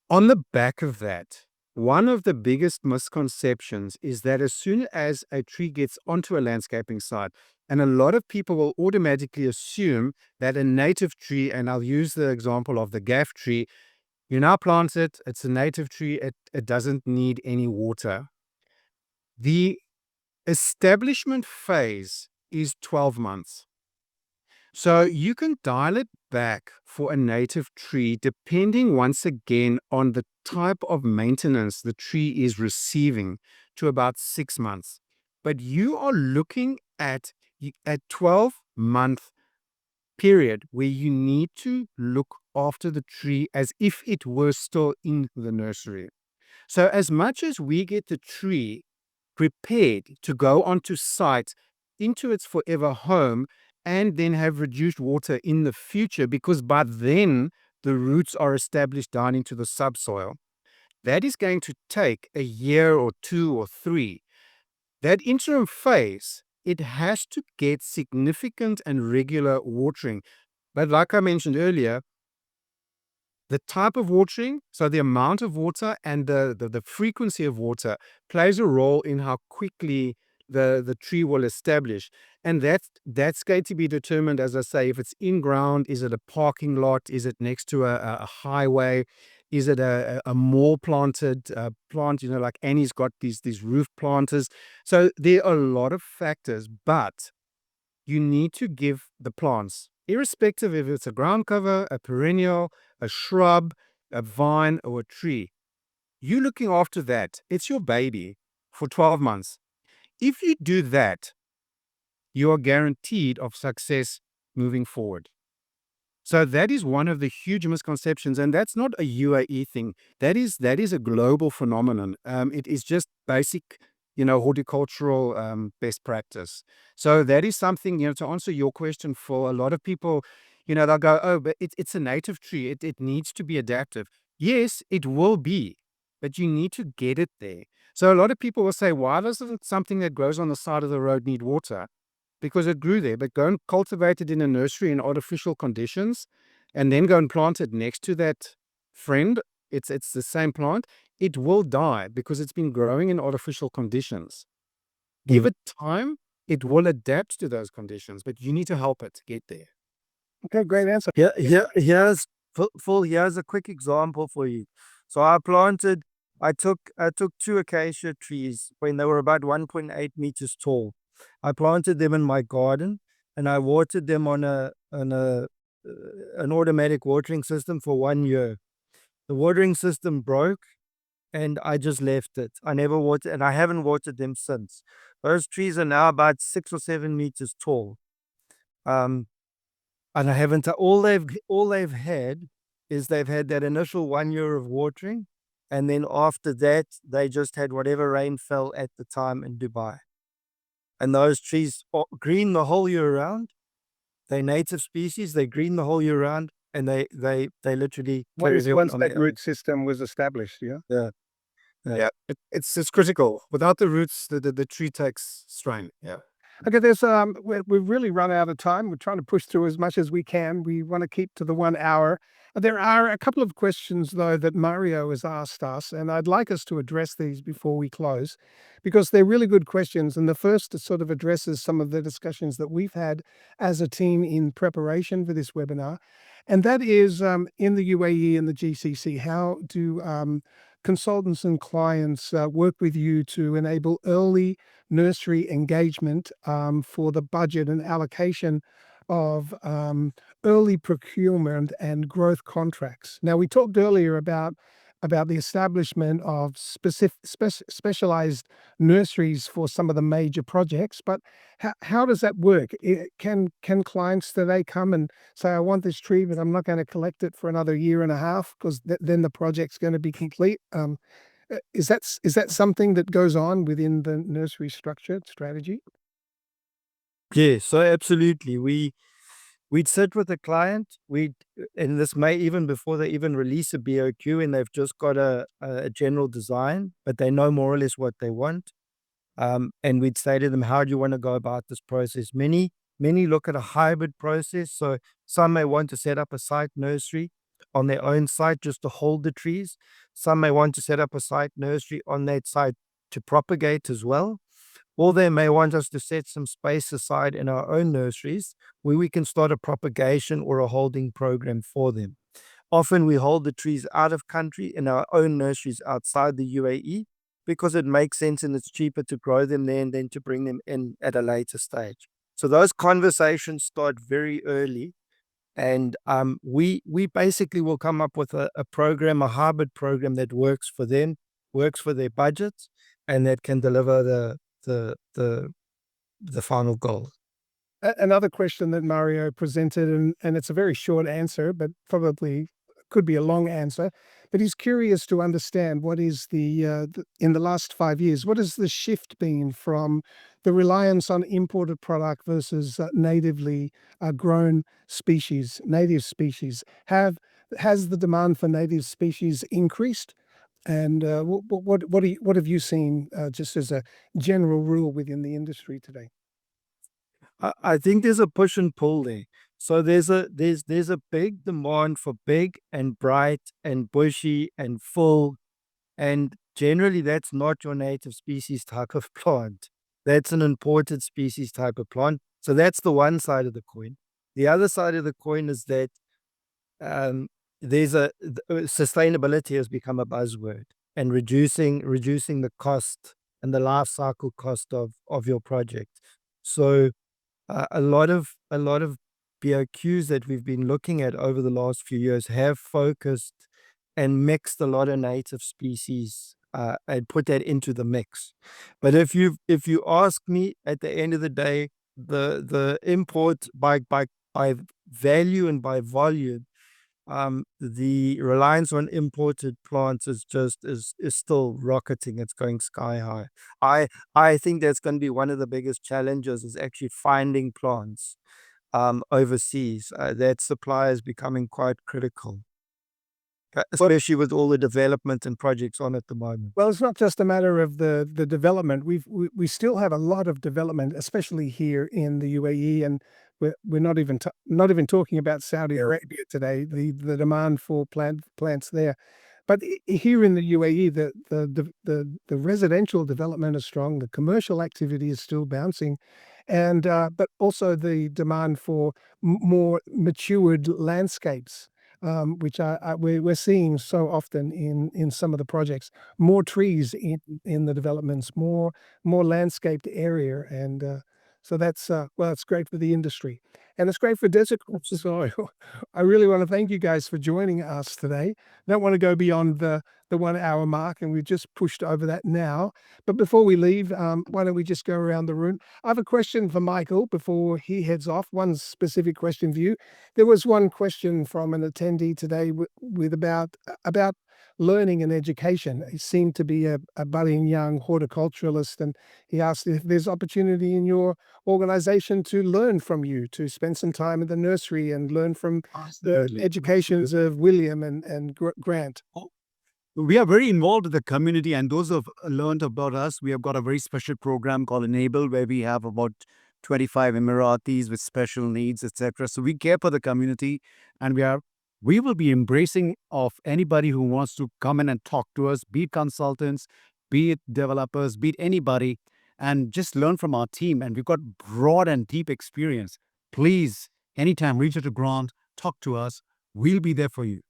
On the back of that, one of the biggest misconceptions is that as soon as a tree gets onto a landscaping site, and a lot of people will automatically assume that a native tree, and I'll use the example of the gaff tree, you now plant it, it's a native tree, it doesn't need any water. The establishment phase is 12 months. So you can dial it back for a native tree depending once again on the type of maintenance the tree is receiving to about 6 months. But you are looking at a 12-month period where you need to look after the tree as if it were still in the nursery. So as much as we get the tree prepared to go onto site into its forever home and then have reduced water in the future, because by then the roots are established down into the subsoil, that is going to take a year or 2 or 3. That interim phase, it has to get significant and regular watering. But like I mentioned earlier, the type of watering, so the amount of water and the frequency of water plays a role in how quickly the tree will establish. And that's going to be determined, as I say, if it's in ground, is it a parking lot, is it next to a highway? Is it a more planted plant? Like Annie's got these roof planters. So there are a lot of factors, but you need to give the plants, irrespective if it's a ground cover, a perennial, a shrub, a vine, or a tree, you looking after that. It's your baby for 12 months. If you do that, you are guaranteed of success moving forward. So that is one of the huge misconceptions, and that's not a UAE thing. That is a global phenomenon. It is just basic, horticultural best practice. So that is something, to answer your question, for a lot of people, they'll go, oh, but it's a native tree. It needs to be adaptive. Yes, it will be, but you need to get it there. So a lot of people will say, why doesn't something that grows on the side of the road need water? Because it grew there, but go and cultivate it in a nursery in artificial conditions and then go and plant it next to that friend. It's the same plant. It will die because it's been growing in artificial conditions. Give it time, it will adapt to those conditions, but you need to help it get there. Okay, great answer. Here's Phil, here's a quick example for you. So I took 2 acacia trees when they were about 1.8 meters tall. I planted them in my garden, and I watered them on an automatic watering system for 1 year. The watering system broke, and I just left it. I never watered, and I haven't watered them since. Those trees are now about 6 or 7 meters tall. And I haven't. All they've had is they've had that initial 1 year of watering, and then after that, they just had whatever rain fell at the time in Dubai. And those trees are green the whole year round. They're native species. They green the whole year round, and they literally Once carry on that their root own. system was established, yeah. Yeah, yeah. Yeah, it's critical. Without the roots, the tree takes strain. Yeah. Okay, we've really run out of time. We're trying to push through as much as we can. We want to keep to the 1 hour. There are a couple of questions, though, that Mario has asked us, and I'd like us to address these before we close, because they're really good questions. And the first sort of addresses some of the discussions that we've had as a team in preparation for this webinar. And that is, in the UAE and the GCC, how do consultants and clients work with you to enable early nursery engagement for the budget and allocation of early procurement and growth contracts? Now, we talked earlier about the establishment of specialized nurseries for some of the major projects, but how does that work? Can clients today come and say, I want this tree, but I'm not going to collect it for another year and a half because then the project's going to be complete? Is that something that goes on within the nursery structured strategy? Yeah, so absolutely. We'd sit with the client. And this may even before they even release a BOQ, and they've just got a general design, but they know more or less what they want. And we'd say to them, how do you want to go about this process? Many look at a hybrid process. So some may want to set up a site nursery on their own site just to hold the trees. Some may want to set up a site nursery on that site to propagate as well. Or they may want us to set some space aside in our own nurseries where we can start a propagation or a holding program for them. Often we hold the trees out of country in our own nurseries outside the UAE because it makes sense and it's cheaper to grow them there and then to bring them in at a later stage. So those conversations start very early, and we basically will come up with a program, a hybrid program that works for them, works for their budgets, and that can deliver the final goal. Another question that Mario presented, and it's a very short answer, but probably could be a long answer. But he's curious to understand what is in the last 5 years, what has the shift been from the reliance on imported product versus natively grown species, native species? Has the demand for native species increased? And what have you seen just as a general rule within the industry today? I think there's a push and pull there. So there's a big demand for big and bright and bushy and full, and generally that's not your native species type of plant. That's an imported species type of plant. So that's the one side of the coin. The other side of the coin is that sustainability has become a buzzword, and reducing the cost and the life cycle cost of your project. So a lot of BOQs that we've been looking at over the last few years have focused and mixed a lot of native species, and put that into the mix. But if you ask me, at the end of the day, the import by value and by volume, the reliance on imported plants is still rocketing. It's going sky high. I think that's going to be one of the biggest challenges, is actually finding plants overseas. That supply is becoming quite critical, especially with all the development and projects on at the moment. Well, it's not just a matter of the development. We still have a lot of development, especially here in the UAE, and we're not even talking about Saudi Arabia today. The demand for plants there, but here in the UAE, the residential development is strong. The commercial activity is still bouncing, and but also the demand for more matured landscapes, which we're seeing so often in some of the projects. More trees in the developments, more landscaped area, and so that's well, it's great for the industry, and it's great for desert crops. So I really want to thank you guys for joining us today. Don't want to go beyond the 1 hour mark, and we've just pushed over that now. But before we leave, why don't we just go around the room? I have a question for Michael before he heads off. One specific question for you. There was one question from an attendee today with about learning and education. He seemed to be a budding young horticulturalist, and he asked if there's opportunity in your organization to learn from you, to spend some time in the nursery and learn from the educations of William and Grant. We are very involved with the community, and those who have learned about us, we have got a very special program called Enable, where we have about 25 Emiratis with special needs, etc. So we care for the community, and we will be embracing of anybody who wants to come in and talk to us, be it consultants, be it developers, be it anybody, and just learn from our team. And we've got broad and deep experience. Please, anytime, reach out to Grant, talk to us. We'll be there for you.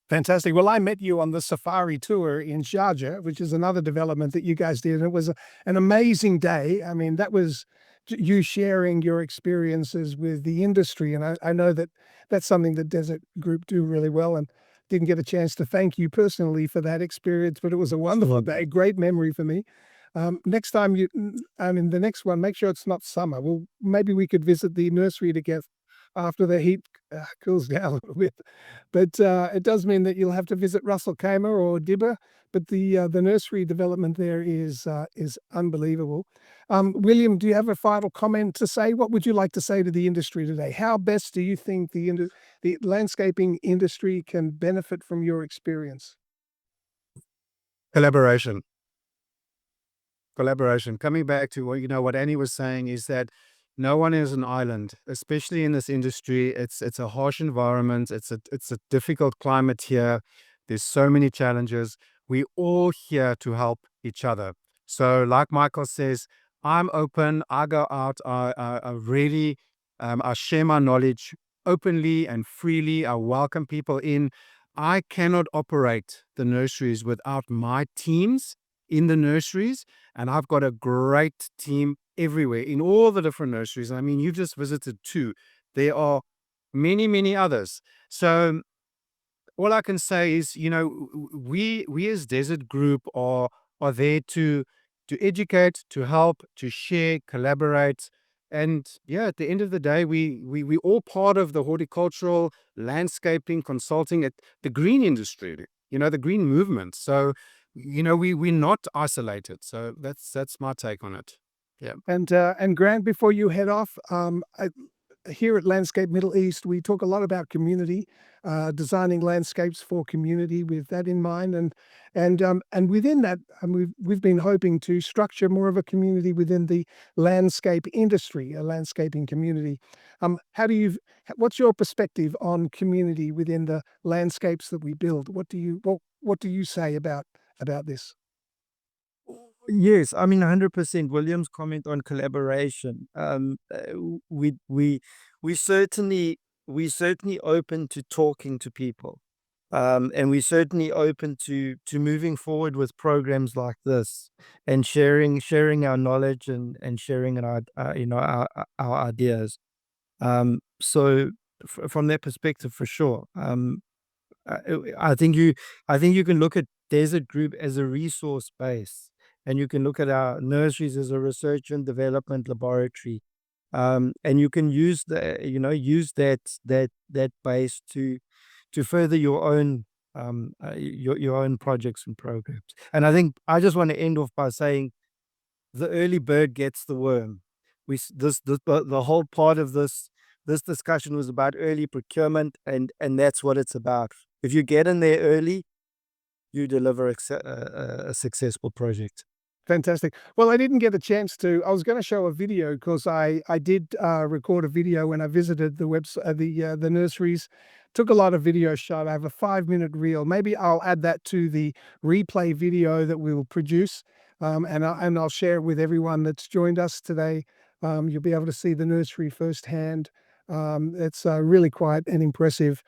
Fantastic. Well, I met you on the safari tour in Sharjah, which is another development that you guys did. And it was an amazing day. I mean, that was you sharing your experiences with the industry. And I know that that's something that Desert Group do really well, and didn't get a chance to thank you personally for that experience, but it was a wonderful day, great memory for me. Next time I mean, the next one, make sure it's not summer. Well, maybe we could visit the nursery together after the heat cools down a little bit. But it does mean that you'll have to visit Russell Kamer or Dibba. But the nursery development there is unbelievable. William, do you have a final comment to say? What would you like to say to the industry today? How best do you think the landscaping industry can benefit from your experience? Collaboration. Coming back to what Annie was saying, is that no one is an island, especially in this industry. It's a harsh environment. It's a difficult climate here. There's so many challenges. We're all here to help each other. So, like Michael says, I'm open. I go out. I really I share my knowledge openly and freely. I welcome people in. I cannot operate the nurseries without my teams in the nurseries, and I've got a great team everywhere in all the different nurseries. I mean, you've just visited two. There are many, many others. So all I can say is, we as Desert Group are there to educate, to help, to share, collaborate. And yeah, at the end of the day, we all part of the horticultural, landscaping, consulting, at the green industry, the green movement. So, we're not isolated. So that's my take on it. Yeah. And Grant, before you head off, here at Landscape Middle East, we talk a lot about community, designing landscapes for community with that in mind, and within that, we've been hoping to structure more of a community within the landscape industry, a landscaping community. What's your perspective on community within the landscapes that we build? What do you say about this? Yes, I mean 100%. William's comment on collaboration. We certainly open to talking to people. And we're certainly open to moving forward with programs like this and sharing our knowledge and sharing our our ideas. So from that perspective, for sure, I think you can look at Desert Group as a resource base, and you can look at our nurseries as a research and development laboratory, and you can use that base to further your own your own projects and programs. And I think I just want to end off by saying the early bird gets the worm. The whole part of this discussion was about early procurement, and that's what it's about. If you get in there early, you deliver a successful project. Fantastic. Well, I didn't get a chance to. I was going to show a video because I did record a video when I visited the the nurseries. Took a lot of video shot. I have a 5-minute reel. Maybe I'll add that to the replay video that we will produce, and I'll share it with everyone that's joined us today. You'll be able to see the nursery firsthand. It's really quite an impressive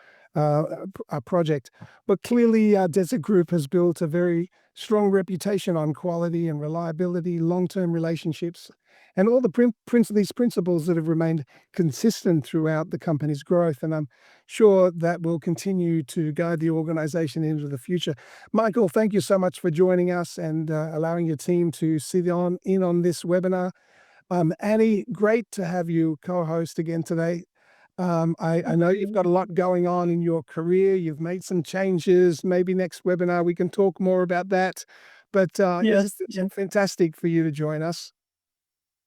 project. But clearly, Desert Group has built a very strong reputation on quality and reliability, long-term relationships, and all the these principles that have remained consistent throughout the company's growth. And I'm sure that will continue to guide the organization into the future. Michael, thank you so much for joining us and allowing your team to sit in on this webinar. Annie, great to have you co-host again today. I know you've got a lot going on in your career. You've made some changes. Maybe next webinar we can talk more about that. But Yes. it's fantastic for you to join us.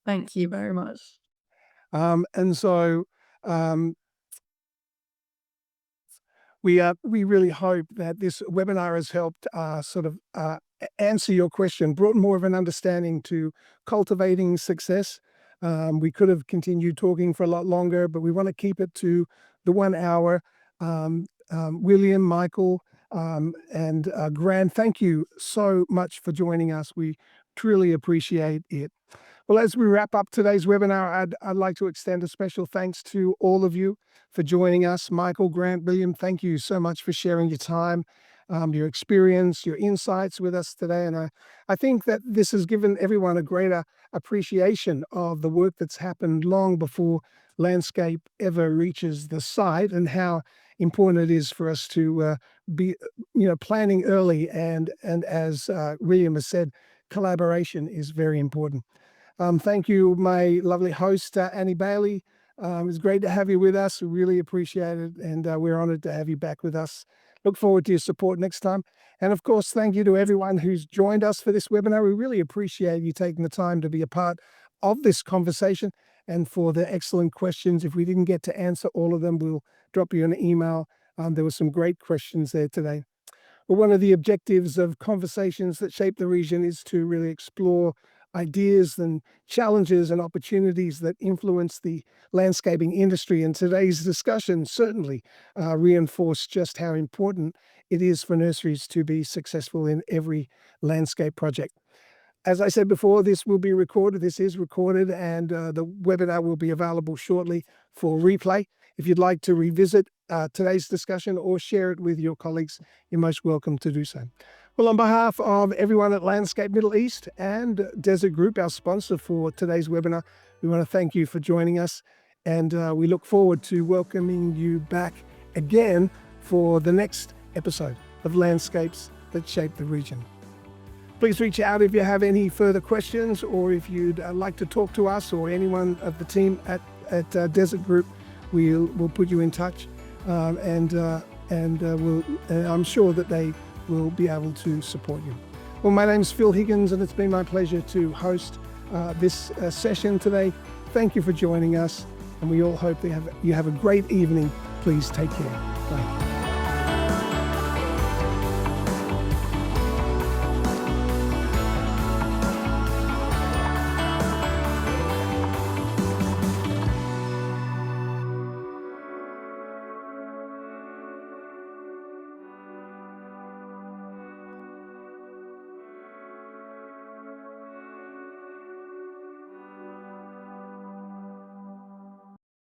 Thank you very much. And so we really hope that this webinar has helped sort of answer your question, brought more of an understanding to cultivating success. We could have continued talking for a lot longer, but we want to keep it to the 1 hour. William, Michael, and Grant, thank you so much for joining us. We truly appreciate it. Well, as we wrap up today's webinar, I'd like to extend a special thanks to all of you for joining us. Michael, Grant, William, thank you so much for sharing your time, your experience, your insights with us today. And I think that this has given everyone a greater appreciation of the work that's happened long before landscape ever reaches the site, and how important it is for us to be planning early, and as William has said, collaboration is very important. Thank you, my lovely host, Annie Bailey. It was great to have you with us. We really appreciate it, and we're honored to have you back with us. Look forward to your support next time. And of course, thank you to everyone who's joined us for this webinar. We really appreciate you taking the time to be a part of this conversation and for the excellent questions. If we didn't get to answer all of them, we'll drop you an email. There were some great questions there today. But one of the objectives of Conversations That Shape the Region is to really explore ideas and challenges and opportunities that influence the landscaping industry. And today's discussion certainly reinforced just how important it is for nurseries to be successful in every landscape project. As I said before, this will be recorded. This is recorded, and the webinar will be available shortly for replay. If you'd like to revisit today's discussion or share it with your colleagues, you're most welcome to do so. Well, on behalf of everyone at Landscape Middle East and Desert Group, our sponsor for today's webinar, we want to thank you for joining us, and we look forward to welcoming you back again for the next episode of Landscapes That Shape the Region. Please reach out if you have any further questions, or if you'd like to talk to us or anyone of the team at Desert Group. We'll put you in touch, and I'm sure that they will be able to support you. Well, my name is Phil Higgins, and it's been my pleasure to host this session today. Thank you for joining us, and we all hope that you have a great evening. Please take care. Bye.